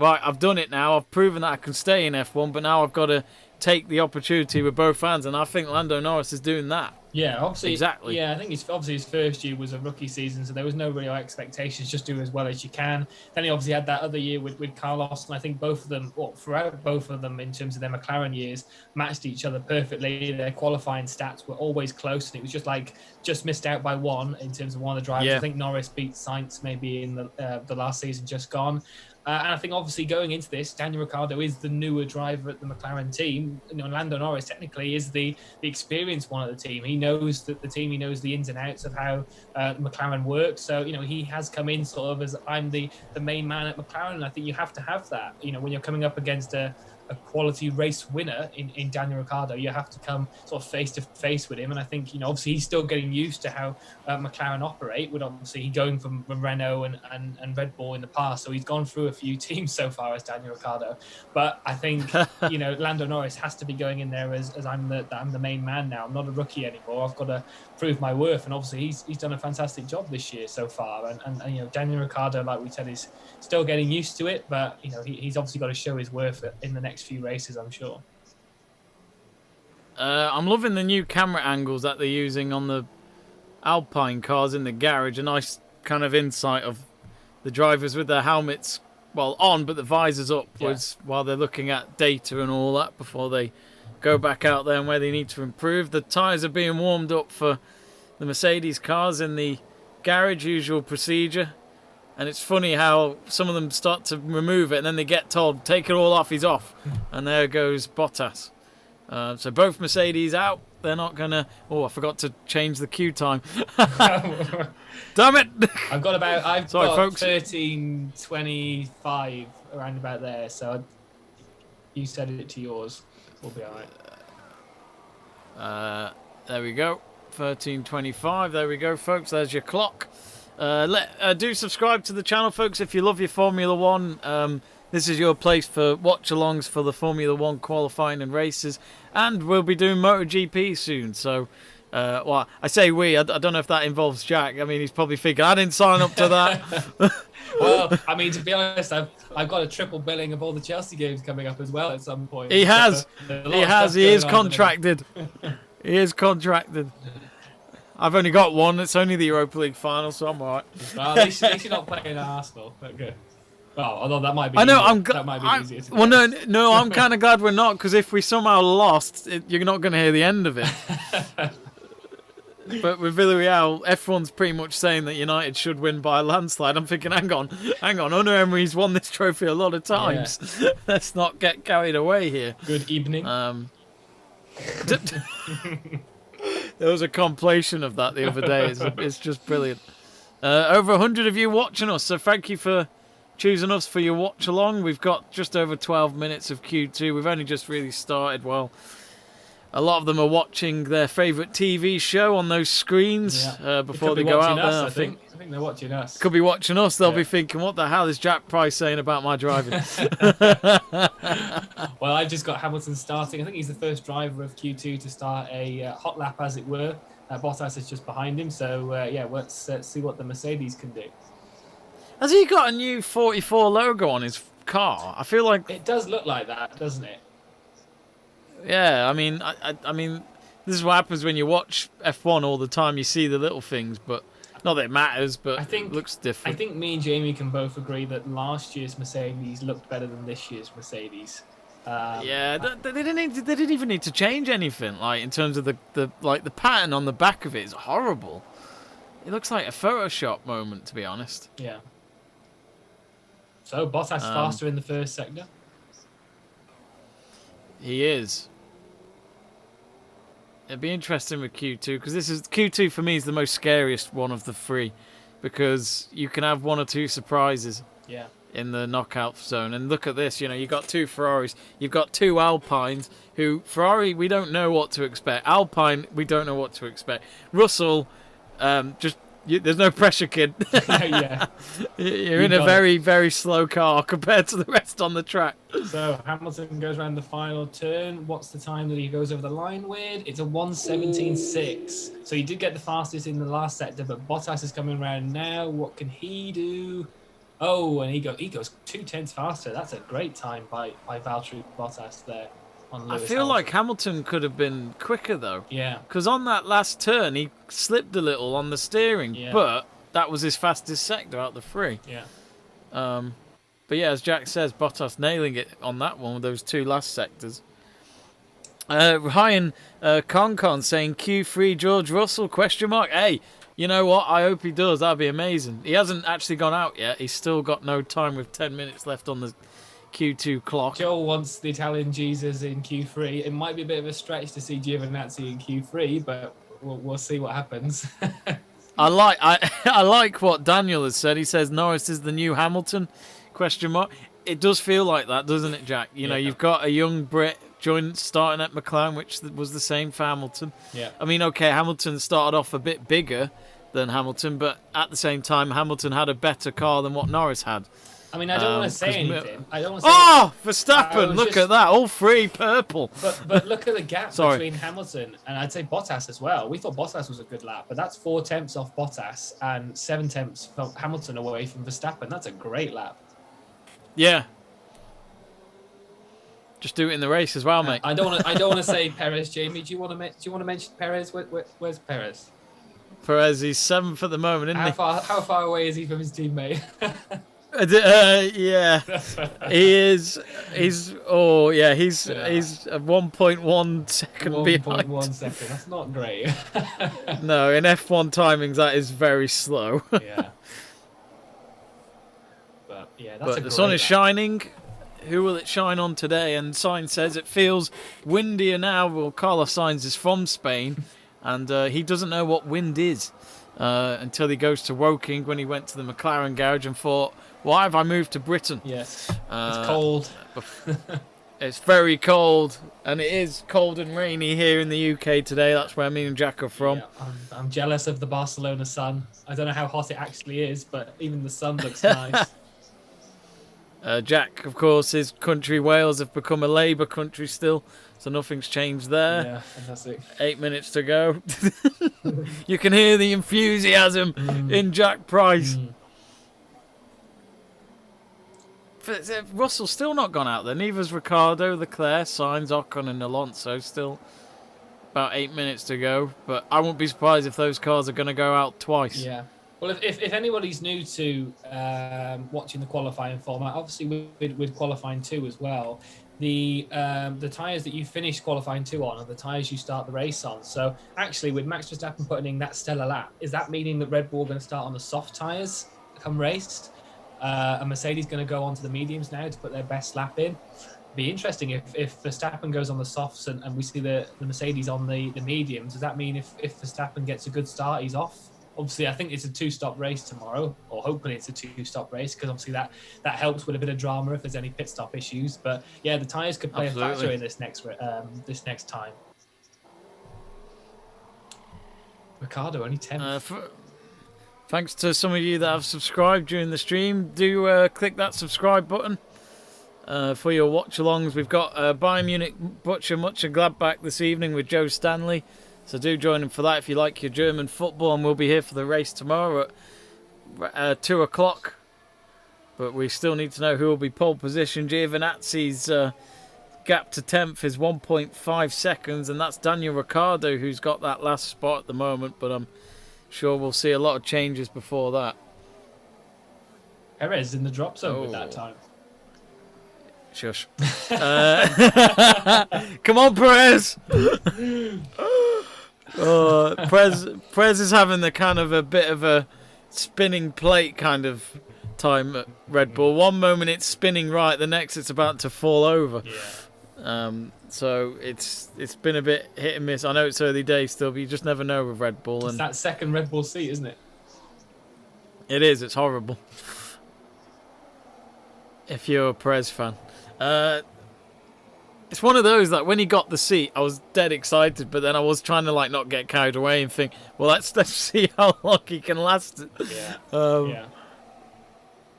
right, I've done it now, I've proven that I can stay in F1, but now I've got to take the opportunity with both hands, and I think Lando Norris is doing that. Yeah, obviously. Exactly. Yeah, I think his first year was a rookie season, so there was no real expectations. Just do as well as you can. Then he obviously had that other year with Carlos, and I think both of them, throughout both of them in terms of their McLaren years, matched each other perfectly. Their qualifying stats were always close, and it was just missed out by one in terms of one of the drivers. Yeah. I think Norris beat Sainz maybe in the last season just gone. And I think obviously going into this, Daniel Ricciardo is the newer driver at the McLaren team. Lando Norris technically is the experienced one of the team. He knows the team, he knows the ins and outs of how McLaren works. So, he has come in sort of as I'm the main man at McLaren. And I think you have to have that. When you're coming up against a quality race winner in Daniel Ricciardo, you have to come sort of face to face with him. And I think, obviously he's still getting used to how McLaren operate, with obviously going from Renault and Red Bull in the past. So he's gone through a few teams so far as Daniel Ricciardo. But I think, Lando Norris has to be going in there as I'm the main man now. I'm not a rookie anymore. I've got to prove my worth. And obviously he's done a fantastic job this year so far. And Daniel Ricciardo, like we said, is still getting used to it. But, he's obviously got to show his worth in the next few races, I'm sure. I'm loving the new camera angles that they're using on the Alpine cars in the garage. A nice kind of insight of the drivers with their helmets on, but the visors upwards while they're looking at data and all that before they go back out there and where they need to improve. The tyres are being warmed up for the Mercedes cars in the garage, usual procedure. And it's funny how some of them start to remove it and then they get told, take it all off, he's off. And there goes Bottas. So both Mercedes out. They're not going to... Oh, I forgot to change the queue time. Damn it! I've got Sorry, folks. 13:25 around about there. So you set it to yours. We'll be all right. There we go. 13:25. There we go, folks. There's your clock. Do subscribe to the channel, folks, if you love your Formula One. This is your place for watch-alongs for the Formula One qualifying and races, and we'll be doing MotoGP soon. So, well, I say we. I don't know if that involves Jack. I mean, he's probably thinking I didn't sign up to that. Well, I mean, to be honest, I've got a triple billing of all the Chelsea games coming up as well at some point. He has. He is contracted. He is contracted. I've only got one. It's only the Europa League final, so I'm all right. Well, at least you're not playing Arsenal. But good. Well, although that might be. I know. Easier. That might be easier. Well, no. I'm kind of glad we're not, because if we somehow lost, you're not going to hear the end of it. But with Villarreal, everyone's pretty much saying that United should win by a landslide. I'm thinking, hang on. Unai Emery's won this trophy a lot of times. Yeah. Let's not get carried away here. Good evening. There was a compilation of that the other day. It's just brilliant. Over 100 of you watching us, so thank you for choosing us for your watch along. We've got just over 12 minutes of Q2. We've only just really started. Well, a lot of them are watching their favourite TV show on those screens before they go out there. I think they're watching us. Could be watching us. They'll be thinking, what the hell is Jack Price saying about my driving? Well, I've just got Hamilton starting. I think he's the first driver of Q2 to start a hot lap, as it were. Bottas is just behind him. So, let's see what the Mercedes can do. Has he got a new 44 logo on his car? I feel like... It does look like that, doesn't it? Yeah, I mean, I mean, this is what happens when you watch F1 all the time. You see the little things, but not that it matters, but it looks different. I think me and Jamie can both agree that last year's Mercedes looked better than this year's Mercedes. They didn't even need to change anything, like in terms of the pattern on the back of it is horrible. It looks like a Photoshop moment, to be honest. Yeah. So Bottas faster in the first sector. He is. It'd be interesting with Q2, because Q2 for me is the most scariest one of the three, because you can have one or two surprises in the knockout zone. And look at this, you've got two Ferraris, you've got two Alpines, Ferrari, we don't know what to expect. Alpine, we don't know what to expect. Russell, there's no pressure, kid. Yeah. You're in a very, very slow car compared to the rest on the track. So Hamilton goes around the final turn. What's the time that he goes over the line with? It's a 1:17.6. So he did get the fastest in the last sector, but Bottas is coming around now. What can he do? Oh, and he goes 2/10 faster. That's a great time by Valtteri Bottas there. I feel like Hamilton could have been quicker, though. Yeah. Because on that last turn, he slipped a little on the steering, but that was his fastest sector out of the three. Yeah. But yeah, as Jack says, Bottas nailing it on that one with those two last sectors. Ryan Concon saying Q3 George Russell, ? Hey, you know what? I hope he does. That'd be amazing. He hasn't actually gone out yet. He's still got no time with 10 minutes left on the Q2 clock. Joel wants the Italian Jesus in Q3. It might be a bit of a stretch to see Giovinazzi in Q3, but we'll see what happens. I like what Daniel has said. He says Norris is the new Hamilton? ? It does feel like that, doesn't it, Jack? You've got a young Brit starting at McLaren, which was the same for Hamilton. Yeah. I mean, okay, Hamilton started off a bit bigger than Hamilton, but at the same time, Hamilton had a better car than what Norris had. I mean, I don't want to say anything. Verstappen! Look at that, all three purple. But look at the gap between Hamilton and I'd say Bottas as well. We thought Bottas was a good lap, but that's 4 tenths off Bottas and 7 tenths from Hamilton away from Verstappen. That's a great lap. Yeah. Just do it in the race as well, mate. I don't want to say Perez, Jamie. Do you want to mention Perez? Where's Perez? Perez, he's 7th at the moment, isn't he? How far away is he from his teammate? Yeah, he is. He's a 1.1 second behind. 1.1 second. That's not great. No, in F1 timings, that is very slow. Yeah. But the sun is shining. Who will it shine on today? And Sainz says it feels windier now. Well, Carlos Sainz is from Spain, and he doesn't know what wind is until he goes to Woking when he went to the McLaren garage and thought, why have I moved to Britain? Yes, it's cold. It's very cold, and it is cold and rainy here in the UK today. That's where me and Jack are from. Yeah, I'm jealous of the Barcelona sun. I don't know how hot it actually is, but even the sun looks nice. Jack, of course, his country, Wales, have become a Labour country still, so nothing's changed there. Yeah, fantastic. 8 minutes to go. You can hear the enthusiasm in Jack Price. Russell's still not gone out there. Neither's Ricardo, Leclerc, Sainz, Ocon and Alonso. Still about 8 minutes to go. But I won't be surprised if those cars are going to go out twice. Yeah. Well, if anybody's new to watching the qualifying format, obviously with qualifying 2 as well, the tyres that you finish qualifying 2 on are the tyres you start the race on. So actually, with Max Verstappen putting in that stellar lap, is that meaning that Red Bull are going to start on the soft tyres come race? And Mercedes going to go on to the mediums now to put their best lap in? Be interesting if Verstappen goes on the softs and we see the Mercedes on the mediums. Does that mean if Verstappen gets a good start, he's off? Obviously, I think it's a 2-stop race tomorrow, or hopefully it's a 2-stop race, because obviously that helps with a bit of drama if there's any pit stop issues. But yeah, the tyres could play a factor in this next time. Ricardo only 10th. Thanks to some of you that have subscribed during the stream. Do click that subscribe button for your watch-alongs. We've got Bayern Munich Butcher Mucher Gladbach this evening with Joe Stanley. So do join him for that if you like your German football. And we'll be here for the race tomorrow at 2 o'clock. But we still need to know who will be pole position. Giovinazzi's gap to 10th is 1.5 seconds. And that's Daniel Ricciardo who's got that last spot at the moment. But I'm sure we'll see a lot of changes before that. Perez in the drop zone with that time. Shush. Come on, Perez! Perez is having the kind of a bit of a spinning plate kind of time at Red Bull. One moment it's spinning right, the next it's about to fall over. Yeah. So it's been a bit hit and miss. I know it's early days still, but you just never know with Red Bull. It's that second Red Bull seat, isn't it? It is. It's horrible. If you're a Perez fan. It's one of those that when he got the seat, I was dead excited, but then I was trying to not get carried away and think, well, let's see how long he can last it. Yeah. Yeah.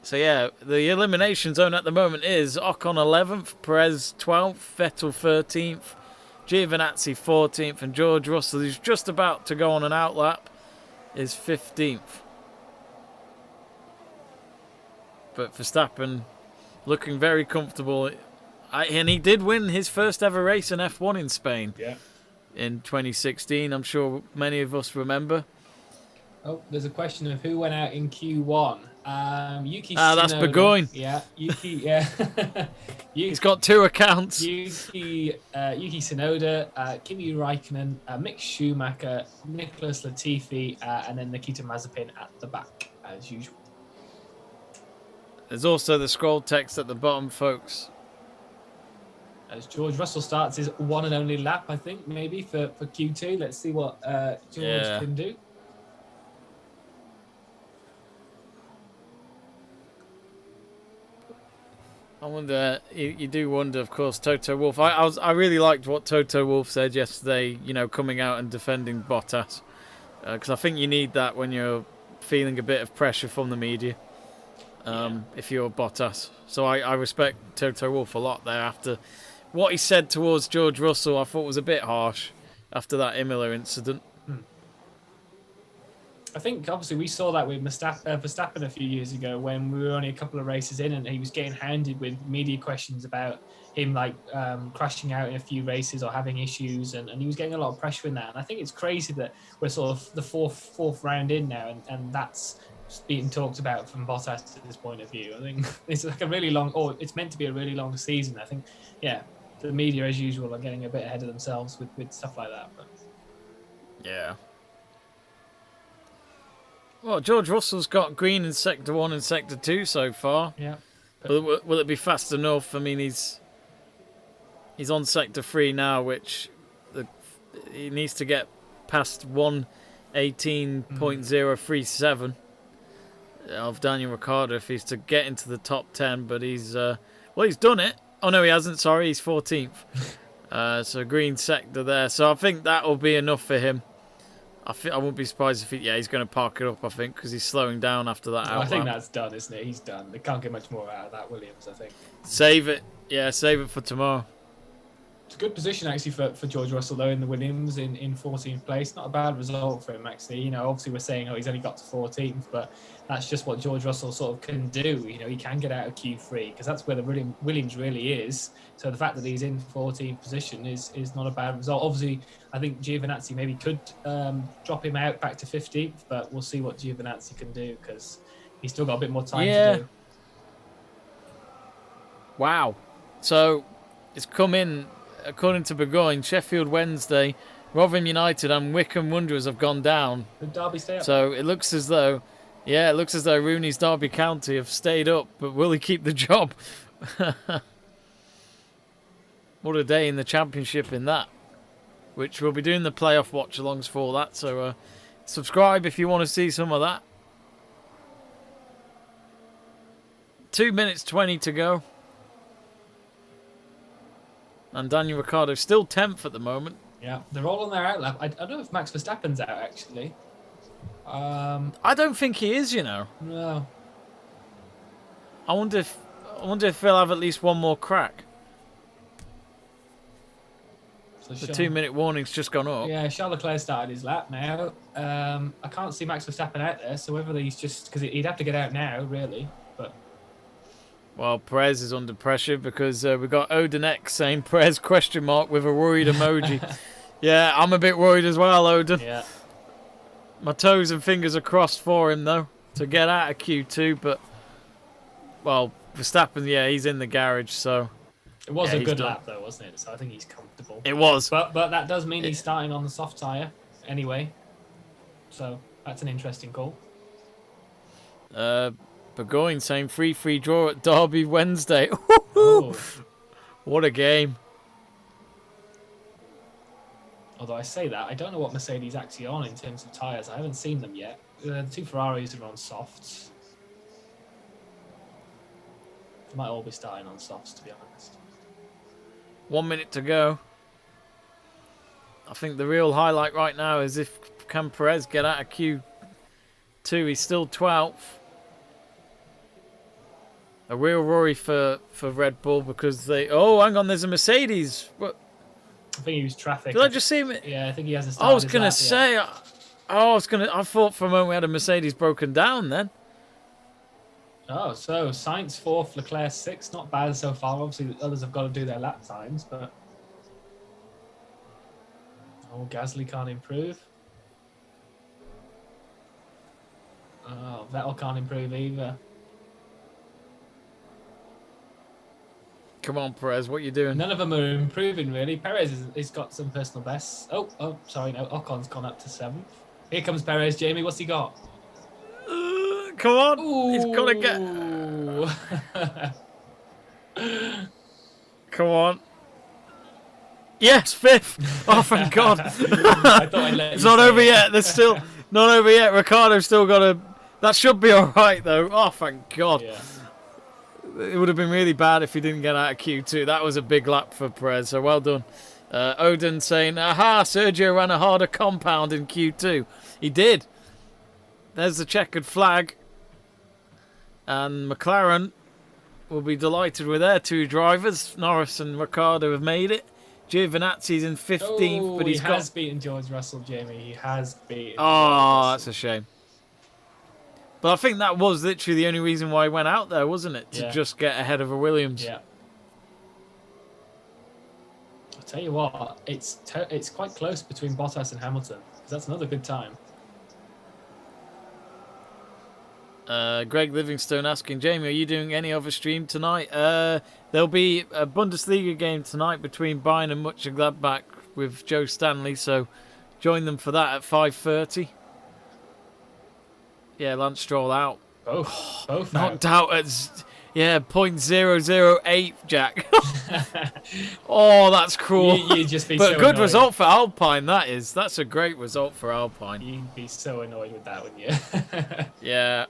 So yeah, the elimination zone at the moment is Ocon 11th, Perez 12th, Vettel 13th, Giovinazzi 14th, and George Russell, who's just about to go on an outlap, is 15th. But Verstappen looking very comfortable. And he did win his first ever race in F1 in Spain in 2016. I'm sure many of us remember. Oh, there's a question of who went out in Q1. Yuki Tsunoda. That's Burgoyne. Yeah, Yuki. Yeah, he's got 2 accounts. Yuki Tsunoda, Kimi Räikkönen, Mick Schumacher, Nicholas Latifi, and then Nikita Mazepin at the back as usual. There's also the scroll text at the bottom, folks. As George Russell starts his one and only lap, I think, maybe for Q2. Let's see what George can do. I wonder. You do wonder, of course, Toto Wolff. I really liked what Toto Wolff said yesterday. Coming out and defending Bottas, because I think you need that when you're feeling a bit of pressure from the media. If you're Bottas, so I respect Toto Wolff a lot there. After what he said towards George Russell, I thought was a bit harsh after that Imola incident. I think obviously we saw that with Verstappen a few years ago when we were only a couple of races in and he was getting hounded with media questions about him crashing out in a few races or having issues, and he was getting a lot of pressure in that. And I think it's crazy that we're sort of the fourth round in now and that's being talked about from Bottas at this point of view. I think it's like a really long, or it's meant to be a really long season. I think, the media as usual are getting a bit ahead of themselves with stuff like that. But yeah. Well, George Russell's got green in Sector 1 and Sector 2 so far. Yeah. Will it be fast enough? I mean, he's on Sector 3 now, which he needs to get past 1:18.037 of Daniel Ricciardo if he's to get into the top 10. But he's done it. Oh, no, he hasn't. Sorry, he's 14th. So green sector there. So I think that will be enough for him. I wouldn't be surprised if he's going to park it up, I think, because he's slowing down after that I think outlap. that's done, isn't it? He's done. They can't get much more out of that, Williams, I think. Save it. Yeah, save it for tomorrow. It's a good position, actually, for George Russell, though, in the Williams in 14th place. Not a bad result for him, actually. You know, obviously we're saying, he's only got to 14th, but that's just what George Russell sort of can do. You know, he can get out of Q3 because that's where the Williams really is. So the fact that he's in 14th position is not a bad result. Obviously, I think Giovinazzi maybe could drop him out back to 15th, but we'll see what Giovinazzi can do because he's still got a bit more time to do. Wow. So it's come in, according to Burgoyne, Sheffield Wednesday, Rotherham United and Wycombe Wanderers have gone down. Did Derby stay up? So it looks as though Rooney's Derby County have stayed up, but will he keep the job? What a day in the Championship in that. Which we'll be doing the playoff watch-alongs for that, so subscribe if you want to see some of that. 2 minutes 20 to go. And Daniel Ricciardo still 10th at the moment. Yeah, they're all on their outlap. I don't know if Max Verstappen's out, actually. I don't think he is, you know. No. I wonder if they'll have at least one more crack. So The 2 minute warning's just gone up. Yeah, Charles Leclerc started his lap now. I can't see Max Verstappen out there, so whether he's just... Because he'd have to get out now, really. But Well, Perez is under pressure because we've got Odin X saying Perez ? With a worried emoji. Yeah, I'm a bit worried as well, Odin. yeah. My toes and fingers are crossed for him, though, to get out of Q2. But, well, Verstappen, yeah, he's in the garage, so... It was yeah, a good done. lap, though, wasn't it? So I think he's comfortable. It was. But that does mean he's starting on the soft tyre anyway. So that's an interesting call. Burgoyne saying 3-3 draw at Derby Wednesday. Oh. What a game. Although I say that, I don't know what Mercedes actually on in terms of tyres. I haven't seen them yet. The two Ferraris are on softs. They might all be starting on softs, to be honest. 1 minute to go. I think the real highlight right now is can Perez get out of Q2. He's still 12th. A real worry for Red Bull because they... Oh, hang on, there's a Mercedes. What? I think he was traffic. Did I just see him? Yeah, I think he hasn't started. I was going to say... I thought for a moment we had a Mercedes broken down then. Oh, so Sainz 4th, Leclerc 6th. Not bad so far. Obviously, the others have got to do their lap times, but... Oh, Gasly can't improve. Oh, Vettel can't improve either. Come on, Perez, what are you doing? None of them are improving, really. Perez has got some personal bests. Oh, sorry, no. Ocon's gone up to 7th. Here comes Perez, Jamie. What's he got? Come on. Ooh. He's got to get... Come on. Yes, 5th. Oh, thank God. I thought I'd let It's you not say over it. yet. There's still not over yet. Ricardo's still got to... That should be all right, though. Oh, thank God. Yeah. It would have been really bad if he didn't get out of Q2. That was a big lap for Perez, so well done. Odin saying, aha, Sergio ran a harder compound in Q2. He did. There's the checkered flag. And McLaren will be delighted with their two drivers. Norris and Ricciardo have made it. Giovinazzi's in 15th, but he has beaten George Russell, Jamie. He has beaten. Oh, that's a shame. But I think that was literally the only reason why he went out there, wasn't it? To just get ahead of a Williams. Yeah. I'll tell you what, it's quite close between Bottas and Hamilton. Because that's another good time. Greg Livingstone asking, Jamie, are you doing any other stream tonight? There'll be a Bundesliga game tonight between Bayern and Mönchengladbach with Joe Stanley, so join them for that at 5:30. Yeah, Lance Stroll out. Both knocked out at 0.008, Jack. Oh, that's cruel. You'd just be but so good annoyed. result for Alpine, that is. That's a great result for Alpine. You'd be so annoyed with that, wouldn't you? Yeah.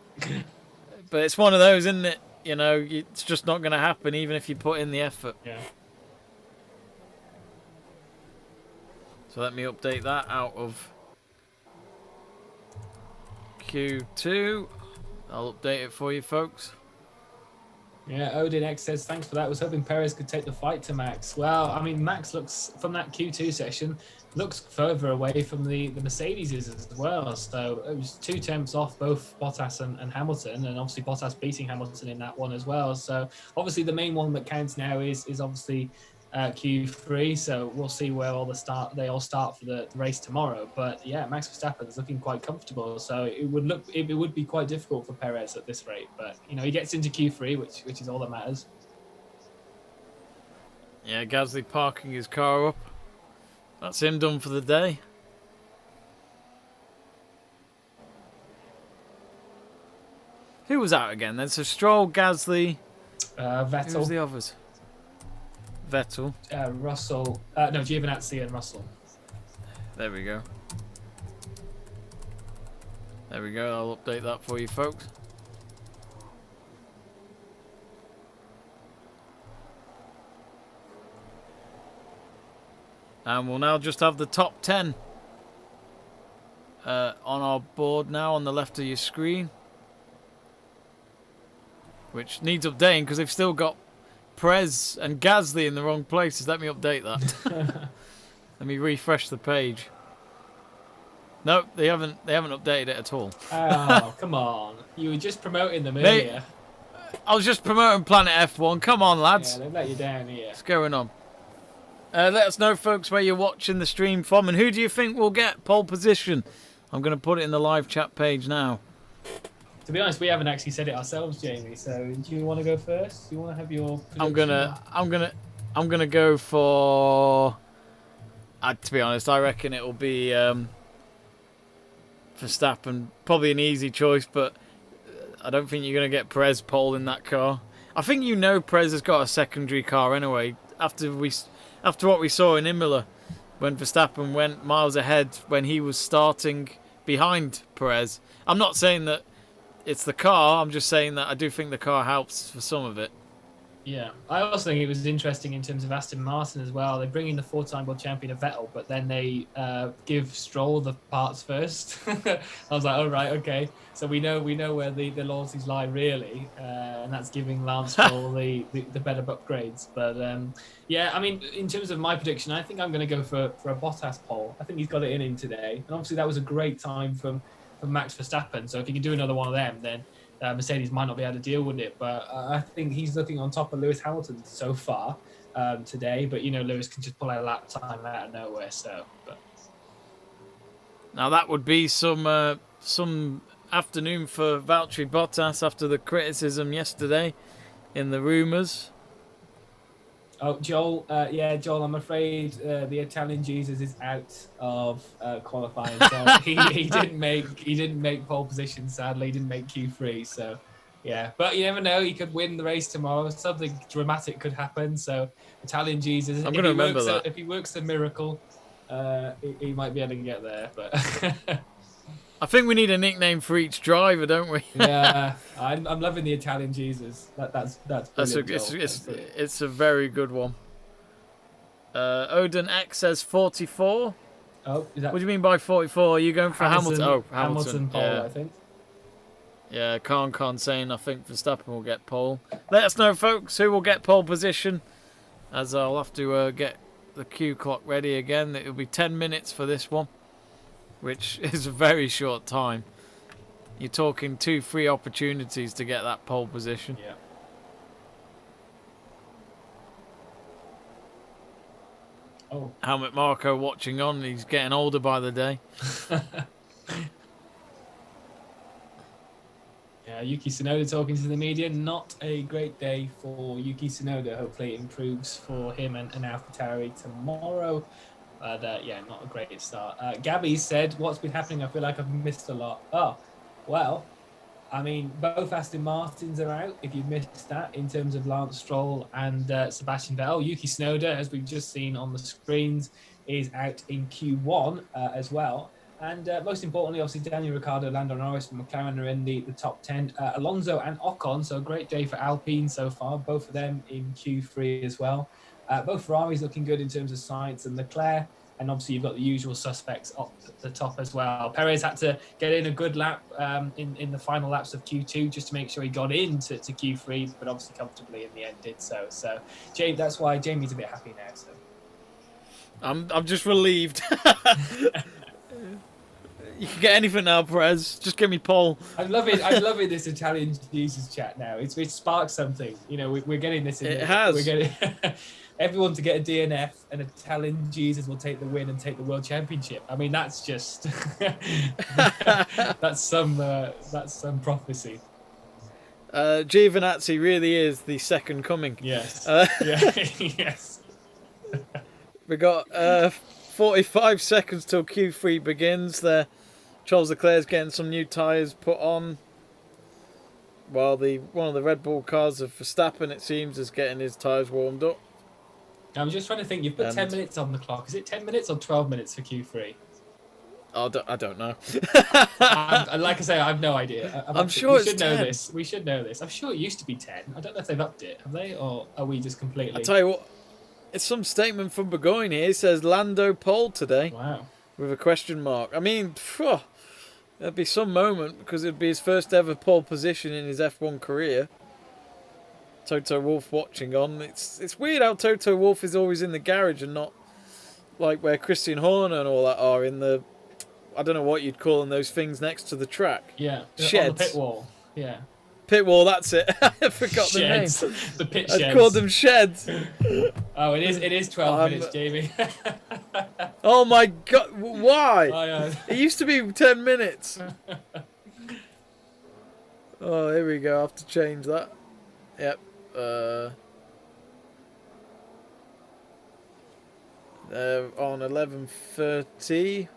But it's one of those, isn't it? You know, it's just not going to happen, even if you put in the effort. Yeah. So let me update that out of Q2. I'll update it for you, folks. Yeah, Odin X says, thanks for that. I was hoping Perez could take the fight to Max. Well, I mean, Max looks, from that Q2 session, looks further away from the Mercedes as well. So it was 2 temps off both Bottas and Hamilton, and obviously Bottas beating Hamilton in that one as well. So obviously the main one that counts now is obviously Q3. So we'll see where they all start for the race tomorrow. But yeah, Max Verstappen is looking quite comfortable. So it would be quite difficult for Perez at this rate. But you know, he gets into Q3, which is all that matters. Yeah, Gasly parking his car up. That's him done for the day. Who was out again then? So Stroll, Gasly, Vettel. who was the others? Vettel. Russell. No, Giovinazzi and Russell. There we go. There we go. I'll update that for you, folks. And we'll now just have the top 10 on our board now on the left of your screen. Which needs updating because they've still got Perez and Gasly in the wrong places. Let me update that. Let me refresh the page. No, they haven't updated it at all. Oh, come on. You were just promoting them earlier. I was just promoting Planet F1. Come on, lads. Yeah, they've let you down here. What's going on? Let us know, folks, where you're watching the stream from and who do you think will get pole position. I'm going to put it in the live chat page now. To be honest, we haven't actually said it ourselves, Jamie. So, do you want to go first? Do you want to have your prediction? I'm gonna go for. To be honest, I reckon it will be Verstappen. Probably an easy choice, but I don't think you're gonna get Perez pole in that car. I think Perez has got a secondary car anyway. After what we saw in Imola, when Verstappen went miles ahead when he was starting behind Perez. I'm not saying that it's the car. I'm just saying that I do think the car helps for some of it. Yeah, I also think it was interesting in terms of Aston Martin as well. They bring in the 4-time world champion of Vettel, but then they give Stroll the parts first. I was like, oh, right, okay. So we know where the loyalties lie really, and that's giving Lance Stroll the better upgrades. But yeah, I mean, in terms of my prediction, I think I'm going to go for a Bottas pole. I think he's got it in him today, and obviously that was a great time from Max Verstappen. So if you can do another one of them, then Mercedes might not be able to deal with it. But I think he's looking on top of Lewis Hamilton so far today. But, Lewis can just pull out a lap time out of nowhere. So, Now that would be some afternoon for Valtteri Bottas after the criticism yesterday in the rumours. Oh, Joel, Joel, I'm afraid the Italian Jesus is out of qualifying. So he didn't make pole position. Sadly, he didn't make Q3. So yeah, but you never know. He could win the race tomorrow. Something dramatic could happen. So Italian Jesus, I'm going to remember that. If he works the miracle, he might be able to get there. But I think we need a nickname for each driver, don't we? Yeah, I'm loving the Italian Jesus. That's it's a very good one. Odin X says 44. Oh, is that? What do you mean by 44? Are you going for Hamilton? Oh, Hamilton pole, yeah. I think. Yeah, Khan saying I think Verstappen will get pole. Let us know, folks, who will get pole position. As I'll have to get the cue clock ready again. It'll be 10 minutes for this one, which is a very short time. You're talking 2 free opportunities to get that pole position. Yeah. Oh. Helmut Marko watching on. He's getting older by the day. Yeah, Yuki Tsunoda talking to the media. Not a great day for Yuki Tsunoda. Hopefully it improves for him and AlphaTauri tomorrow. But yeah, not a great start. Gabby said, what's been happening? I feel like I've missed a lot. Oh, well, I mean, both Aston Martins are out, if you've missed that, in terms of Lance Stroll and Sebastian Vettel. Yuki Tsunoda, as we've just seen on the screens, is out in Q1 as well. And most importantly, obviously, Daniel Ricciardo, Lando Norris from McLaren are in the top 10. Alonso and Ocon, so a great day for Alpine so far, both of them in Q3 as well. Both Ferraris looking good in terms of Sainz and Leclerc. And obviously, you've got the usual suspects up at the top as well. Perez had to get in a good lap in the final laps of Q2 just to make sure he got into Q3, but obviously comfortably in the end did so. So, James, that's why Jamie's a bit happy now. So, I'm just relieved. You can get anything now, Perez. Just give me pole. I'm loving this Italian Jesus chat now. It sparked something. You know, we're getting this. It has. We're getting everyone to get a DNF, and Italian Jesus will take the win and take the world championship. I mean, that's just that's some prophecy. Giovinazzi really is the second coming. Yes. Yes. We got 45 seconds till Q3 begins. There, Charles Leclerc's getting some new tyres put on, while one of the Red Bull cars of Verstappen, it seems, is getting his tyres warmed up. I was just trying to think. You've put 10 minutes on the clock. Is it 10 minutes or 12 minutes for Q3? I don't know. Like I say, I have no idea. I'm sure we should it's know 10. this. We should know this. I'm sure it used to be 10. I don't know if they've upped it. Have they? Or are we just completely... I'll tell you what. It's some statement from Burgoyne here. It says Lando pole today. Wow. With a question mark. I mean, there'd be some moment because it'd be his first ever pole position in his F1 career. Toto Wolff watching on. It's weird how Toto Wolff is always in the garage and not like where Christian Horner and all that are in the... I don't know what you'd call them, those things next to the track. Yeah. Sheds. On the pit wall. Yeah. Pit wall, that's it. I forgot sheds. the name. The pit I sheds. called them sheds. Oh, it is 12 minutes, Jamie. Oh my God, why? Oh, It used to be 10 minutes. Oh, here we go. I have to change that. Yep. On 11:30.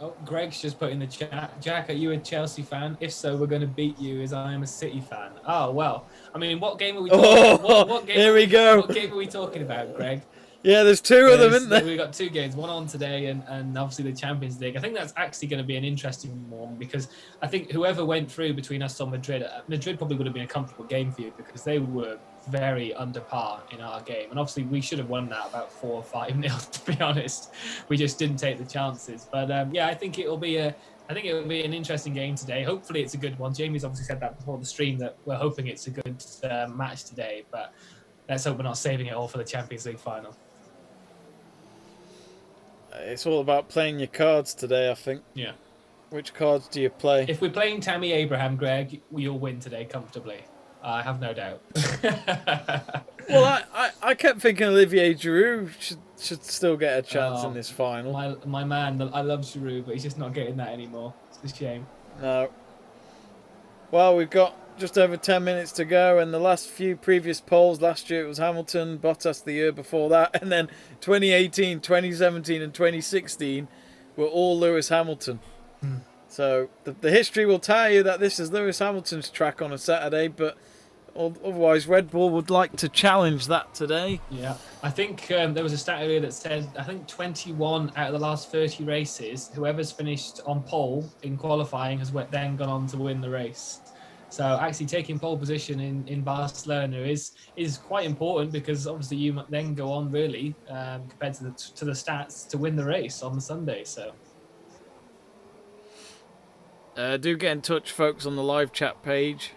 Oh, Greg's just put in the chat. Jack, are you a Chelsea fan? If so, we're going to beat you as I am a City fan. Oh, well. I mean, what game are we talking about? What game here we go. What game are we talking about, Greg? Yeah, there's two of them, isn't there? We've got two games, one on today and obviously the Champions League. I think that's actually going to be an interesting one because I think whoever went through between us on Madrid probably would have been a comfortable game for you because they were very under par in our game. And obviously we should have won that about 4 or 5-0, to be honest. We just didn't take the chances. But I think it will be an interesting game today. Hopefully it's a good one. Jamie's obviously said that before the stream that we're hoping it's a good match today. But let's hope we're not saving it all for the Champions League final. It's all about playing your cards today, I think. Yeah. Which cards do you play? If we're playing Tammy Abraham, Greg, you'll win today comfortably. I have no doubt. Well, I kept thinking Olivier Giroud should still get a chance in this final. My man, I love Giroud, but he's just not getting that anymore. It's a shame. No. Well, we've got just over 10 minutes to go, and the last few previous polls, last year it was Hamilton, Bottas the year before that, and then 2018, 2017 and 2016 were all Lewis Hamilton. So the history will tell you that this is Lewis Hamilton's track on a Saturday, but otherwise Red Bull would like to challenge that today. Yeah, I think there was a stat earlier that said, I think 21 out of the last 30 races, whoever's finished on pole in qualifying has then gone on to win the race. So actually taking pole position in Barcelona is quite important because obviously you then go on really compared to the stats to win the race on the Sunday. So do get in touch, folks, on the live chat page,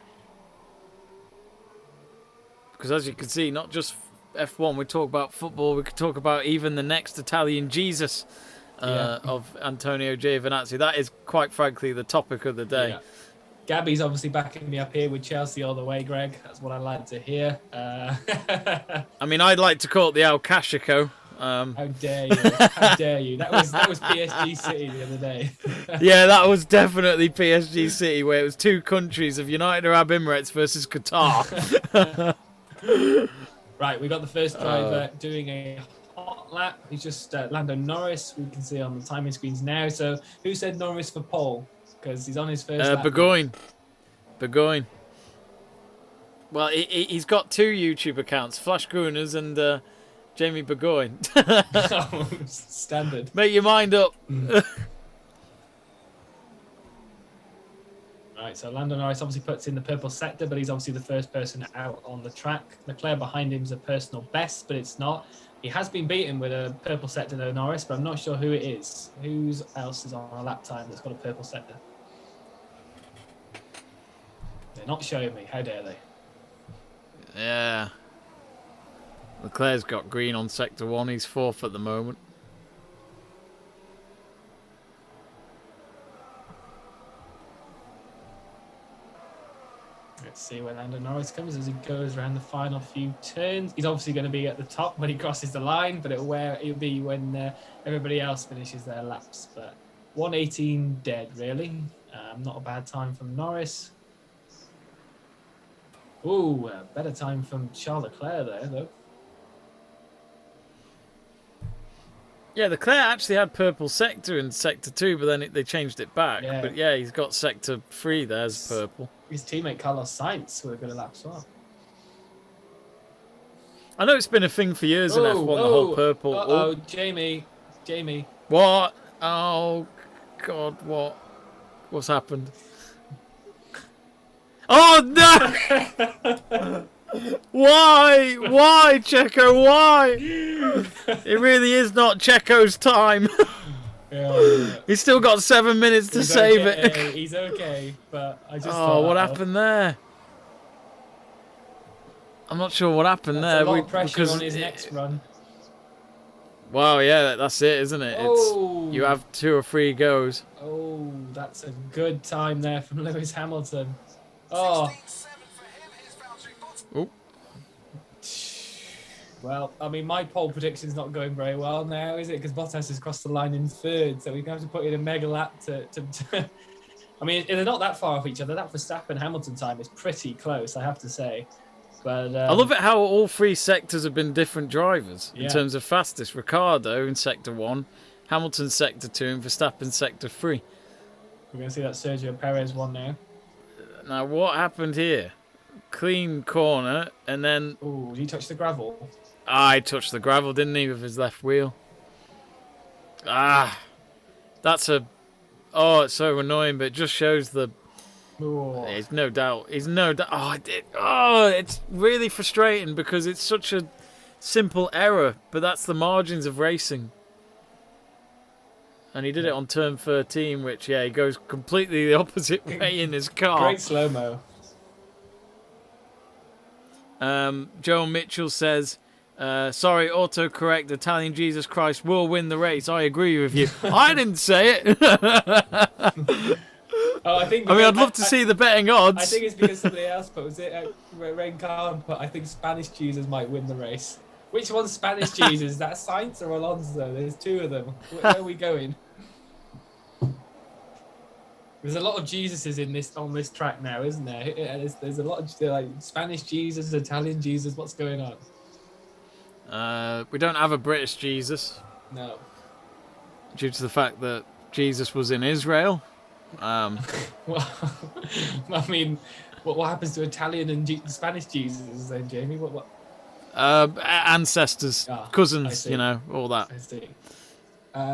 because as you can see, not just F1, we talk about football. We could talk about even the next Italian Jesus of Antonio Giovinazzi. That is quite frankly the topic of the day. Yeah. Gabby's obviously backing me up here with Chelsea all the way, Greg. That's what I like to hear. I mean, I'd like to call it the El Cashico. How dare you? How dare you? That was PSG City the other day. Yeah, that was definitely PSG City, where it was two countries of United Arab Emirates versus Qatar. Right, we got the first driver doing a hot lap. He's just Lando Norris. We can see on the timing screens now. So who said Norris for pole? Because he's on his first lap. Burgoyne. Well, he's got two YouTube accounts, Flash Groeners and Jamie Burgoyne. Standard. Make your mind up. Right, so Lando Norris obviously puts in the purple sector, but he's obviously the first person out on the track. Leclerc behind him is a personal best, but it's not. He has been beaten with a purple sector, though, Norris, but I'm not sure who it is. Who else is on a lap time that's got a purple sector? They're not showing me. How dare they? Yeah. Leclerc's got green on sector 1. He's 4th at the moment. Let's see where Lando Norris comes as he goes around the final few turns. He's obviously going to be at the top when he crosses the line, but it'll be when everybody else finishes their laps. But 1:18 dead, really. Not a bad time from Norris. Ooh, a better time from Charles Leclerc there, though. Yeah, Leclerc actually had purple sector in sector 2, but then they changed it back. Yeah. But yeah, he's got sector 3 there's purple. His teammate Carlos Sainz with a good lap as well. I know it's been a thing for years in F1, the whole purple. Oh, Jamie. What? Oh, God, what? What's happened? Oh, no! Why? Why, Checo? Why? It really is not Checo's time. Yeah. He's still got 7 minutes to save it. He's okay, but I just. Oh, what happened there? I'm not sure what happened there. A lot of pressure on his next run. Wow, yeah, that's it, isn't it? Oh. It's you have 2 or 3 goes. Oh, that's a good time there from Lewis Hamilton. Oh. Oop. Well, I mean, my pole prediction's not going very well now, is it? Because Bottas has crossed the line in 3rd, so we're going to have to put in a mega lap to I mean, they're not that far off each other. That Verstappen-Hamilton time is pretty close, I have to say. But I love it how all 3 sectors have been different drivers in terms of fastest. Ricciardo in sector 1, Hamilton sector 2, and Verstappen sector 3. We're going to see that Sergio Perez one now. Now, what happened here? Clean corner, and then... Oh, did he touch the gravel? I touched the gravel, didn't he, with his left wheel? That's a... Oh, it's so annoying, but it just shows the... Oh. There's no doubt. It's really frustrating because it's such a simple error, but that's the margins of racing. And he did it on turn 13, which, he goes completely the opposite way in his car. Great slow-mo. Joe Mitchell says, sorry, autocorrect, Italian Jesus Christ will win the race. I agree with you. I didn't say it. I'd love to see the betting odds. I think it's because somebody else posted it. Rain Khan put, I think Spanish Jesus might win the race. Which one's Spanish Jesus? Is that Sainz or Alonso? There's 2 of them. Where are we going? There's a lot of Jesuses on this track now, isn't there? There's a lot of Spanish Jesus, Italian Jesus. What's going on? We don't have a British Jesus. No. Due to the fact that Jesus was in Israel. Well, I mean, what happens to Italian and Spanish Jesus then, Jamie? What? Ancestors, cousins, all that. I see.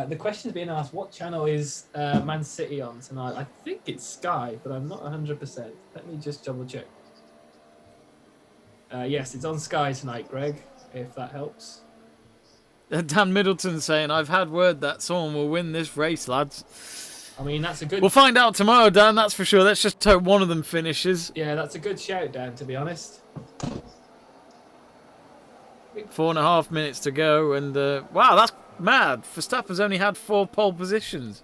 The question's being asked, what channel is Man City on tonight? I think it's Sky, but I'm not 100%. Let me just double check. Yes, it's on Sky tonight, Greg, if that helps. Dan Middleton saying, I've had word that someone will win this race, lads. I mean, that's a good... We'll find out tomorrow, Dan, that's for sure. Let's just hope one of them finishes. Yeah, that's a good shout, Dan, to be honest. 4.5 minutes to go, and wow, that's mad. Verstappen's only had 4 pole positions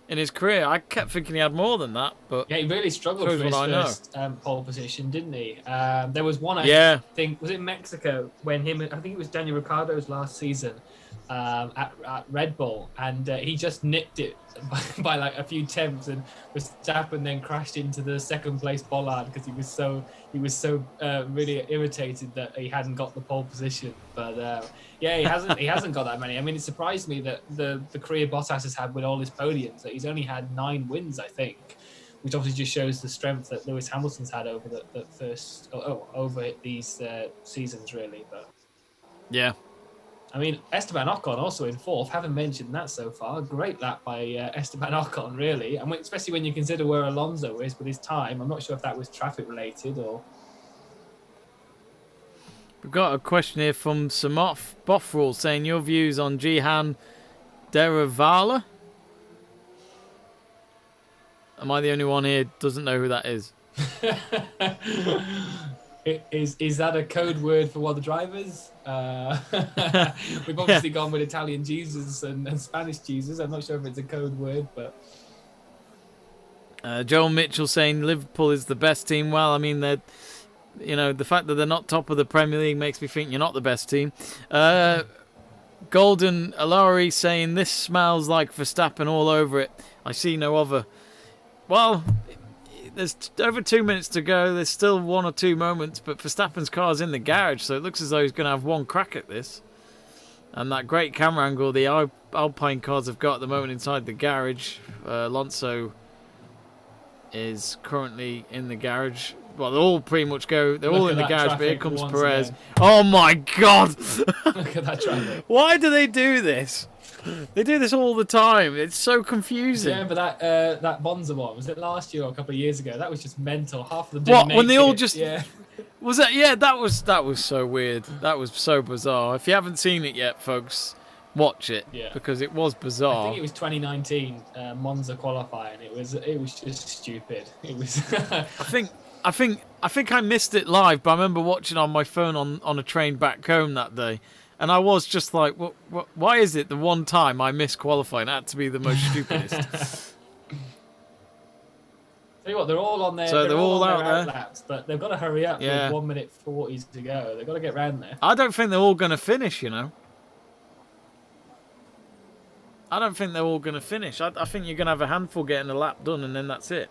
in his career. I kept thinking he had more than that, but yeah, he really struggled for his first pole position, didn't he? There was one, I think, was it Mexico when I think it was Daniel Ricciardo's last season at Red Bull, and he just nicked it by like a few tenths, and Verstappen then crashed into the second place bollard because he was so really irritated that he hadn't got the pole position. But he hasn't got that many. I mean, it surprised me that the career Bottas has had with all his podiums, that he's only had 9 wins, I think, which obviously just shows the strength that Lewis Hamilton's had over over these seasons, really. But yeah. I mean, Esteban Ocon also in fourth. Haven't mentioned that so far. Great lap by Esteban Ocon, really. And especially when you consider where Alonso is with his time. I'm not sure if that was traffic related or... We've got a question here from Samof Boffrul saying your views on Jihan Deravala. Am I the only one here who doesn't know who that is? Is that a code word for one of the drivers? We've obviously gone with Italian Jesus and Spanish Jesus. I'm not sure if it's a code word, but... Joel Mitchell saying Liverpool is the best team. Well, I mean, the fact that they're not top of the Premier League makes me think you're not the best team. Golden Alari saying this smells like Verstappen all over it. I see no other. Well, there's over 2 minutes to go. There's still 1 or 2 moments, but Verstappen's car's in the garage, so it looks as though he's going to have one crack at this. And that great camera angle the Alpine cars have got at the moment inside the garage. Alonso is currently in the garage. Well, they all pretty much go. They're all in the garage, but here comes Perez. Again. Oh my God! Look at that traffic. Why do they do this? They do this all the time. It's so confusing. Yeah, but that Monza one, was it last year or a couple of years ago? That was just mental. Half of them didn't make when they all it. just... Yeah. Was that... Yeah, that was so weird. That was so bizarre. If you haven't seen it yet, folks, watch it. Yeah. Because it was bizarre. I think it was 2019 Monza qualifying. It was just stupid. It was... I think I missed it live, but I remember watching on my phone on a train back home that day. And I was just like, why is it the one time I missed qualifying? It had to be the most stupidest. Tell you what, they're all on there. So they're all out there. Laps, but they've got to hurry up with 1 minute 40 to go. They've got to get round there. I don't think they're all going to finish, you know. I don't think they're all going to finish. I think you're going to have a handful getting a lap done, and then that's it.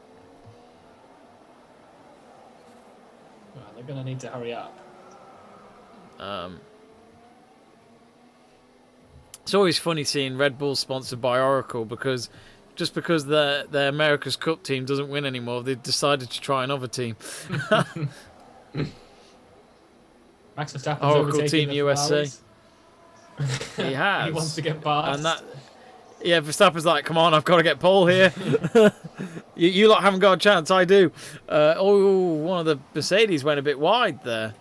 Well, they're going to need to hurry up. It's always funny seeing Red Bull sponsored by Oracle because the America's Cup team doesn't win anymore, they've decided to try another team. Max Verstappen's Oracle Team USA. He has. He wants to get past. And that, yeah, Verstappen's like, come on, I've got to get pole here. you lot haven't got a chance, I do. One of the Mercedes went a bit wide there.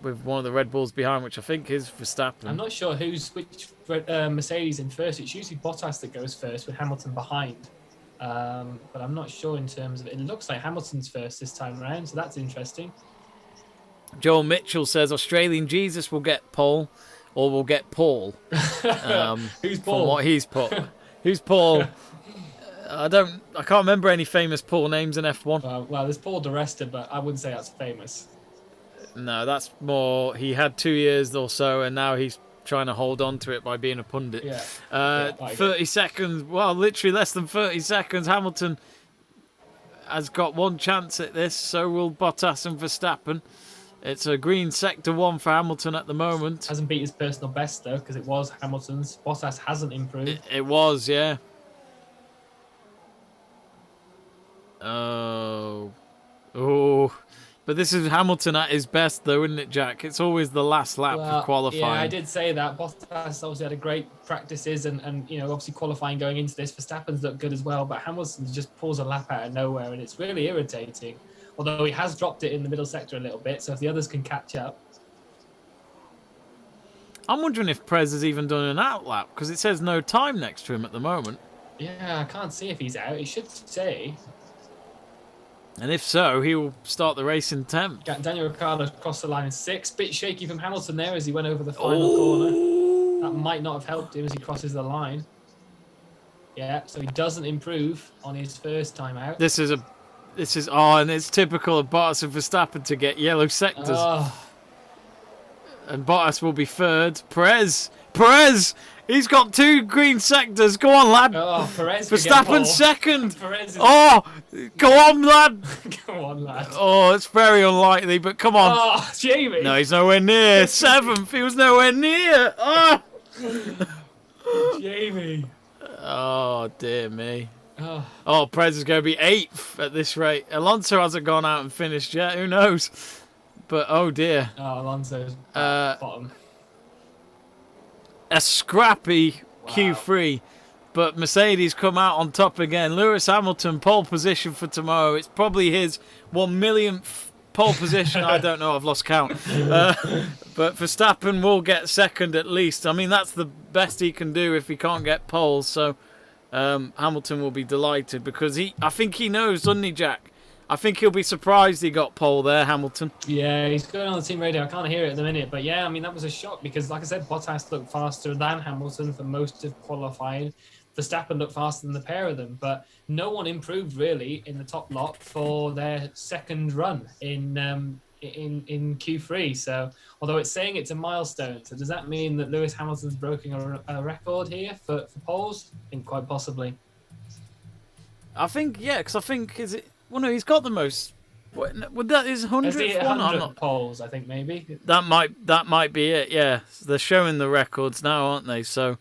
With one of the Red Bulls behind, which I think is Verstappen. I'm not sure which Mercedes in first. It's usually Bottas that goes first with Hamilton behind. But I'm not sure in terms of it. It looks like Hamilton's first this time around, so that's interesting. Joel Mitchell says Australian Jesus will get pole or will get Paul. Who's Paul? From what he's put. Who's Paul? I can't remember any famous Paul names in F1. Well, there's Paul di Resta, but I wouldn't say that's famous. No, that's more. He had 2 years or so, and now he's trying to hold on to it by being a pundit. Yeah. 30 seconds. Well, literally less than 30 seconds. Hamilton has got one chance at this. So will Bottas and Verstappen. It's a green sector 1 for Hamilton at the moment. Hasn't beat his personal best though, because it was Hamilton's. Bottas hasn't improved. It was, yeah. Oh. But this is Hamilton at his best, though, isn't it, Jack? It's always the last lap for qualifying. Yeah, I did say that. Bottas obviously had a great practices and obviously qualifying going into this. Verstappen's looked good as well, but Hamilton just pulls a lap out of nowhere, and it's really irritating. Although he has dropped it in the middle sector a little bit, so if the others can catch up. I'm wondering if Perez has even done an out lap, because it says no time next to him at the moment. Yeah, I can't see if he's out. He should say. And if so, he will start the race in 10th. Daniel Ricciardo crossed the line in 6th. Bit shaky from Hamilton there as he went over the final corner. That might not have helped him as he crosses the line. Yeah, so he doesn't improve on his first time out. And it's typical of Bottas and Verstappen to get yellow sectors. And Bottas will be third. Perez! He's got 2 green sectors. Go on, lad. Perez. Verstappen second. Go on, lad. Go on, lad. Oh, it's very unlikely, but come on. Oh, Jamie. No, he's nowhere near. 7th. He was nowhere near. Jamie. Oh, dear me. Perez is going to be 8th at this rate. Alonso hasn't gone out and finished yet. Who knows? But, oh, dear. Alonso's bottom. a scrappy Q3, but Mercedes come out on top again. Lewis Hamilton, pole position for tomorrow. It's probably his 1 millionth pole position. I don't know, I've lost count. But Verstappen will get second at least. I mean, that's the best he can do if he can't get poles. So Hamilton will be delighted because I think he knows, doesn't he, Jack? I think he'll be surprised he got pole there, Hamilton. Yeah, he's going on the team radio. I can't hear it at the minute. But yeah, I mean, that was a shock because, like I said, Bottas looked faster than Hamilton for most of qualifying. Verstappen looked faster than the pair of them. But no one improved, really, in the top lot for their second run in Q3. So, although it's saying it's a milestone, so does that mean that Lewis Hamilton's broken a record here for poles? I think quite possibly. I think, yeah, because I think, is it... Well, no, he's got the most. Would that is 100th one? 100 poles, I think maybe. That might be it. Yeah, they're showing the records now, aren't they? So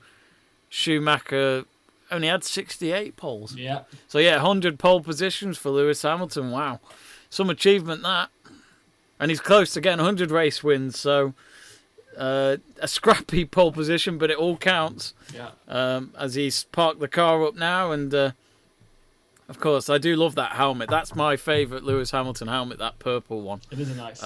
Schumacher only had 68 poles. Yeah. So yeah, 100 pole positions for Lewis Hamilton. Wow, some achievement that. And he's close to getting 100 race wins. So a scrappy pole position, but it all counts. Yeah. As he's parked the car up now and. Of course, I do love that helmet. That's my favourite Lewis Hamilton helmet, that purple one. It is nice.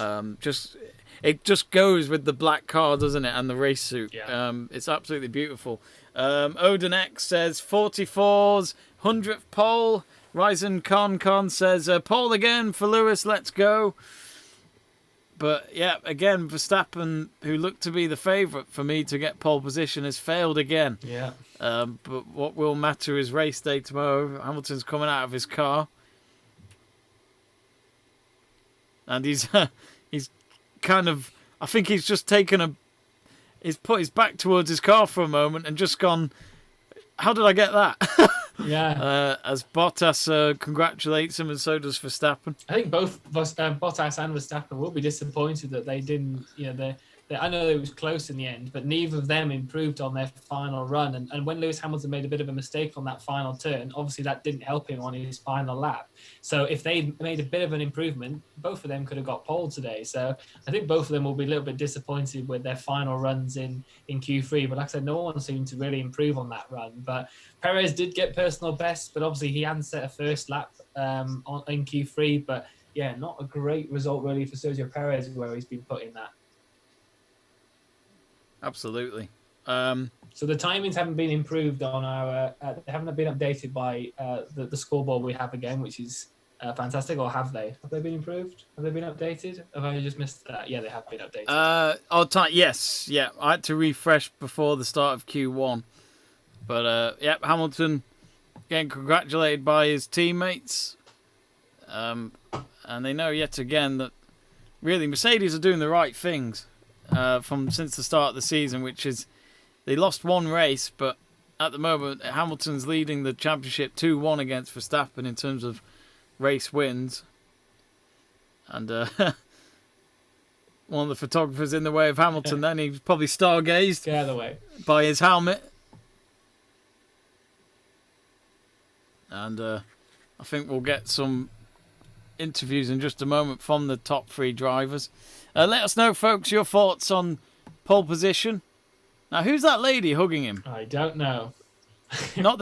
It just goes with the black car, doesn't it, and the race suit. Yeah. It's absolutely beautiful. Odin X says 44's 100th pole. Ryzen Con says pole again for Lewis. Let's go. But yeah, again, Verstappen, who looked to be the favourite for me to get pole position, has failed again. Yeah. But what will matter is race day tomorrow. Hamilton's coming out of his car, and he's kind of. I think he's just taken he's put his back towards his car for a moment and just gone. How did I get that? Yeah. As Bottas congratulates him, and so does Verstappen. I think both Bottas and Verstappen will be disappointed that they didn't. I know it was close in the end, but neither of them improved on their final run. And when Lewis Hamilton made a bit of a mistake on that final turn, obviously that didn't help him on his final lap. So if they made a bit of an improvement, both of them could have got pole today. So I think both of them will be a little bit disappointed with their final runs in Q3. But like I said, no one seemed to really improve on that run. But Perez did get personal best, but obviously he hadn't set a first lap in Q3. But yeah, not a great result really for Sergio Perez where he's been put in that. Absolutely. So the timings haven't been improved on our. They haven't been updated by the scoreboard we have again, which is fantastic. Or have they? Have they been improved? Have they been updated? Have I just missed that? Yeah, they have been updated. Yes, yeah. I had to refresh before the start of Q1, but Hamilton getting congratulated by his teammates, and they know yet again that really Mercedes are doing the right things. Since the start of the season, which is they lost one race, but at the moment Hamilton's leading the championship 2-1 against Verstappen in terms of race wins, and one of the photographers in the way of Hamilton. Then he probably stargazed Get out of the way by his helmet, and I think we'll get some interviews in just a moment from the top three drivers. Let us know, folks, your thoughts on pole position. Now, who's that lady hugging him? I don't know. I know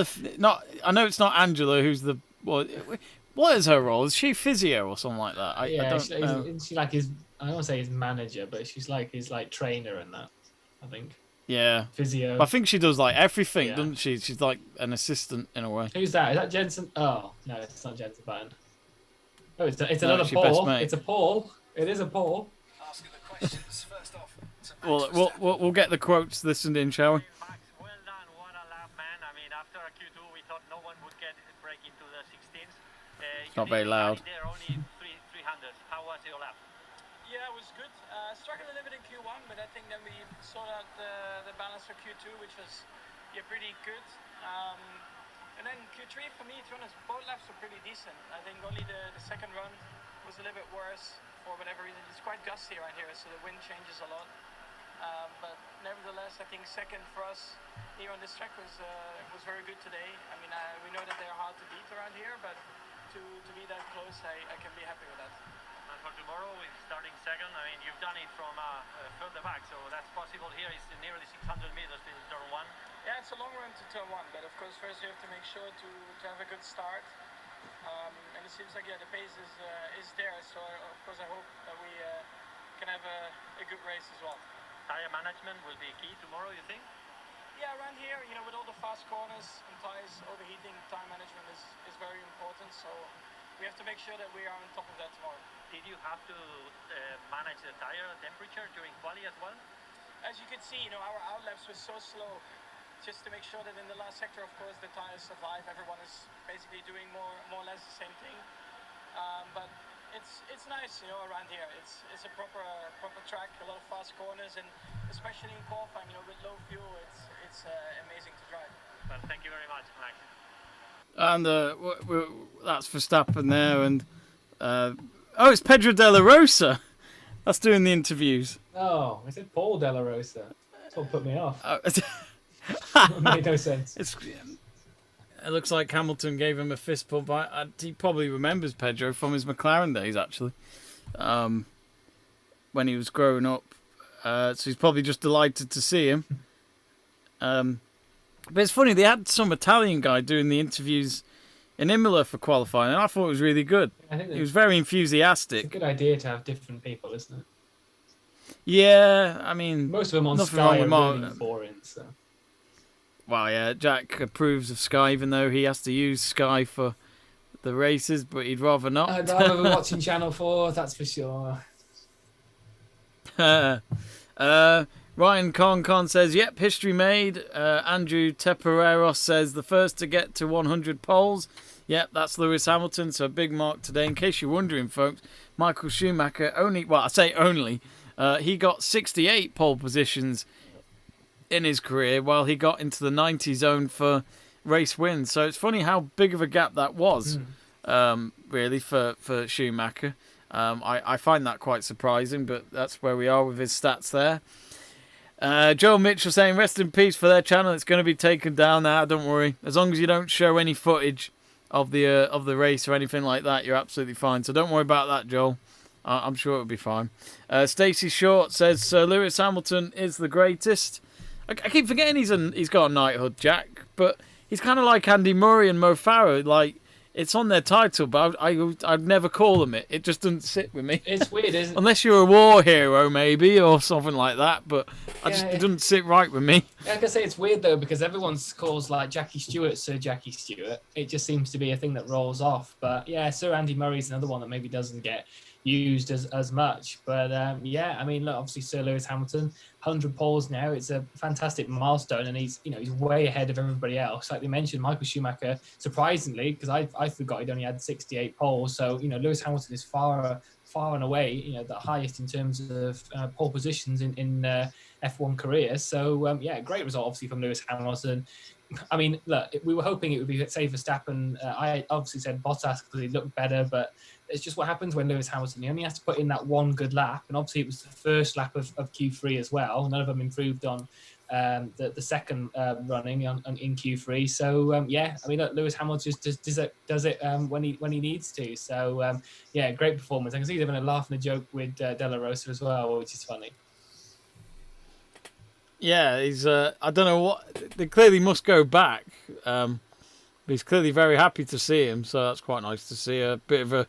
it's not Angela. Who's the what is her role? Is she physio or something like that? I don't know. Isn't she like his? I don't want to say his manager, but she's like his trainer and that. I think. Yeah. Physio. I think she does like everything, Yeah. doesn't she? She's like an assistant in a way. Who's that? Is that Jensen? Oh no, it's not Jensen Button. Oh, it's another it's your best Paul. mate. It's a Paul. It is a Paul. Asking the questions first off. Well, we'll get the quotes listened in, shall we? Max, well done. What a lap, man. I mean, after a Q2, we thought no one would break into the 16s. It's not very loud. There only 300s. How was your lap? Yeah, it was good. Struggled a little bit in Q1, but I think then we sorted out the balance for Q2, which was pretty good. And then Q3 for me, to be honest, both laps were pretty decent. I think only the second run was a little bit worse for whatever reason. It's quite gusty around here, so the wind changes a lot. But nevertheless, I think second for us here on this track was very good today. I mean, we know that they're hard to beat around here, but to be that close, I can be happy with that. And for tomorrow, with starting second, I mean, you've done it from further back, so that's possible here. It's nearly 600 meters to the turn one. But of course, first you have to make sure to have a good start. And it seems like the pace is there. So of course I hope that we can have a good race as well. Tire management will be key tomorrow, you think? Yeah, around here, with all the fast corners and tires overheating, tire management is very important. So we have to make sure that we are on top of that tomorrow. Did you have to manage the tire temperature during quali as well? As you can see, our outlaps were so slow. Just to make sure that in the last sector, of course, the tires survive. Everyone is basically doing more or less the same thing. But it's nice, around here. It's a proper track, a lot of fast corners, and especially in qualifying, with low fuel, it's amazing to drive. Well, thank you very much, Max. And that's Verstappen there, and it's Pedro de la Rosa. That's doing the interviews. Oh, is it Paul De La Rosa? That's what put me off. It made no sense. It looks like Hamilton gave him a fist pump. He probably remembers Pedro from his McLaren days, actually, when he was growing up. So he's probably just delighted to see him. But it's funny, they had some Italian guy doing the interviews in Imola for qualifying, and I thought it was really good. I think he was very enthusiastic. It's a good idea to have different people, isn't it? Yeah, I mean, most of them on nothing Sky wrong are with really boring. So. Well, yeah, Jack approves of Sky, even though he has to use Sky for the races, but he'd rather not. I'd rather be watching Channel 4, that's for sure. Ryan Concon says, yep, history made. Andrew Tepereros says, the first to get to 100 poles. Yep, that's Lewis Hamilton, so a big mark today. In case you're wondering, folks, Michael Schumacher he got 68 pole positions in his career while he got into the 90 zone for race wins. So it's funny how big of a gap that was, really, for Schumacher. I find that quite surprising, but that's where we are with his stats there. Joel Mitchell saying, rest in peace for their channel. It's going to be taken down now. Don't worry. As long as you don't show any footage of the race or anything like that, you're absolutely fine. So don't worry about that, Joel. I'm sure it'll be fine. Stacey Short says, Sir Lewis Hamilton is the greatest. I keep forgetting he's got a knighthood, Jack, but he's kind of like Andy Murray and Mo Farah. Like, it's on their title, but I'd never call them it. It just doesn't sit with me. It's weird, isn't it? Unless you're a war hero, maybe, or something like that, but it doesn't sit right with me. Like I say, it's weird, though, because everyone calls, like, Jackie Stewart Sir Jackie Stewart. It just seems to be a thing that rolls off. But, yeah, Sir Andy Murray's another one that maybe doesn't get used as much. But, I mean, look, obviously Sir Lewis Hamilton, 100 poles now. It's a fantastic milestone, and he's way ahead of everybody else. Like they mentioned, Michael Schumacher, surprisingly, because I forgot he'd only had 68 poles. So, Lewis Hamilton is far and away, the highest in terms of pole positions in F1 career. So, great result, obviously, from Lewis Hamilton. I mean, look, we were hoping it would be, say, Verstappen. I obviously said Bottas because he looked better, but it's just what happens when Lewis Hamilton, he only has to put in that one good lap. And obviously it was the first lap of Q3 as well. None of them improved on the second running in Q3. So, I mean, look, Lewis Hamilton just does it when he needs to. So, great performance. I can see he's having a laugh and a joke with De La Rosa as well, which is funny. Yeah, he's. I don't know what. They clearly must go back. But he's clearly very happy to see him, so that's quite nice to see a bit of a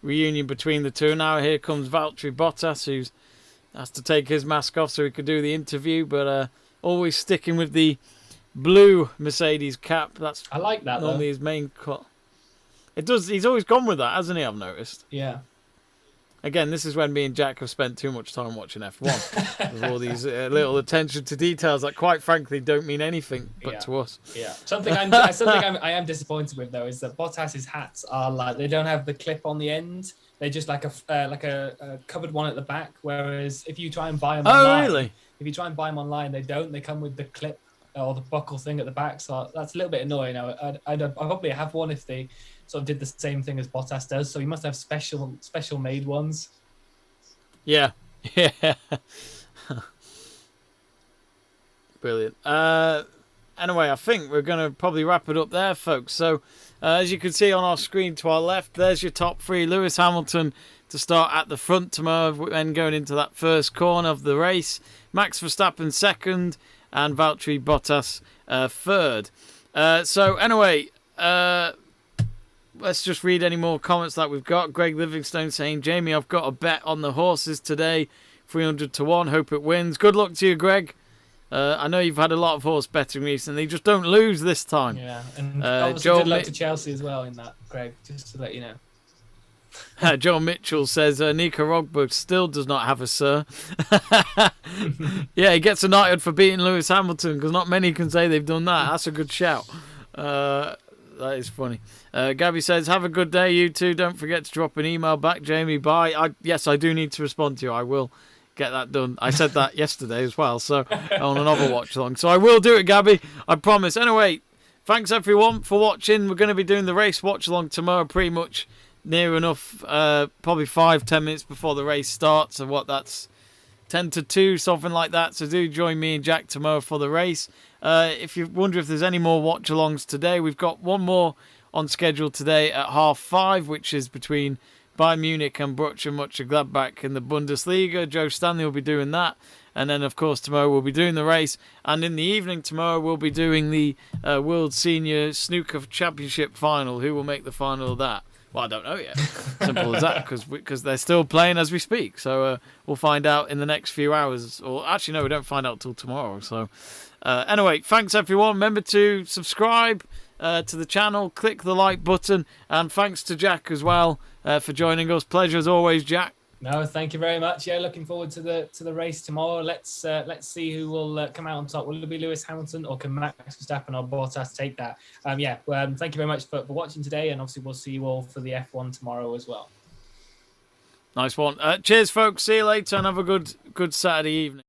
reunion between the two. Now here comes Valtteri Bottas, who has to take his mask off so he could do the interview, but always sticking with the blue Mercedes cap. I like that. Normally his main cut. It does. He's always gone with that, hasn't he? I've noticed. Yeah. Again, this is when me and Jack have spent too much time watching F1. With all these little attention to details that, quite frankly, don't mean anything but to us. Yeah. Something I am disappointed with, though, is that Bottas's hats are like, they don't have the clip on the end. They're just like a covered one at the back. Whereas if you try and buy them online, really? If you try and buy them online, they don't. They come with the clip or the buckle thing at the back. So that's a little bit annoying. I'd probably have one if they sort of did the same thing as Bottas does. So he must have special made ones. Yeah. Brilliant. Anyway, I think we're going to probably wrap it up there, folks. So as you can see on our screen to our left, there's your top three. Lewis Hamilton to start at the front tomorrow, then going into that first corner of the race. Max Verstappen second. and Valtteri Bottas third. So anyway, let's just read any more comments that we've got. Greg Livingstone saying, Jamie, I've got a bet on the horses today, 300 to 1. Hope it wins. Good luck to you, Greg. I know you've had a lot of horse betting recently. Just don't lose this time. Yeah, and obviously good luck to Chelsea as well in that, Greg, just to let you know. Joe Mitchell says, Nico Rosberg still does not have a sir. Yeah, he gets a knighthood for beating Lewis Hamilton, because not many can say they've done that. That's a good shout. That is funny. Gabby says, have a good day, you two. Don't forget to drop an email back, Jamie. Bye. Yes, I do need to respond to you. I will get that done. I said that yesterday as well, so on another watch along. So I will do it, Gabby. I promise. Anyway, thanks everyone for watching. We're going to be doing the race watch along tomorrow, pretty much near enough, probably 5-10 minutes before the race starts. And what that's 10 to 2, something like that. So do join me and Jack tomorrow for the race. If you wonder if there's any more watch alongs today, we've got one more on schedule today at 5:30, which is between Bayern Munich and Borussia Mönchengladbach in the Bundesliga. Joe Stanley will be doing that. And then, of course, tomorrow we'll be doing the race. And in the evening tomorrow, we'll be doing the World Senior Snooker Championship final. Who will make the final of that? Well, I don't know yet. Simple as that, because they're still playing as we speak. So we'll find out in the next few hours. Or actually, no, we don't find out till tomorrow. So anyway, thanks, everyone. Remember to subscribe to the channel. Click the like button. And thanks to Jack as well for joining us. Pleasure as always, Jack. No, thank you very much. Yeah, looking forward to the race tomorrow. Let's see who will come out on top. Will it be Lewis Hamilton, or can Max Verstappen or Bottas take that? Thank you very much for watching today, and obviously we'll see you all for the F1 tomorrow as well. Nice one. Cheers, folks. See you later, and have a good Saturday evening.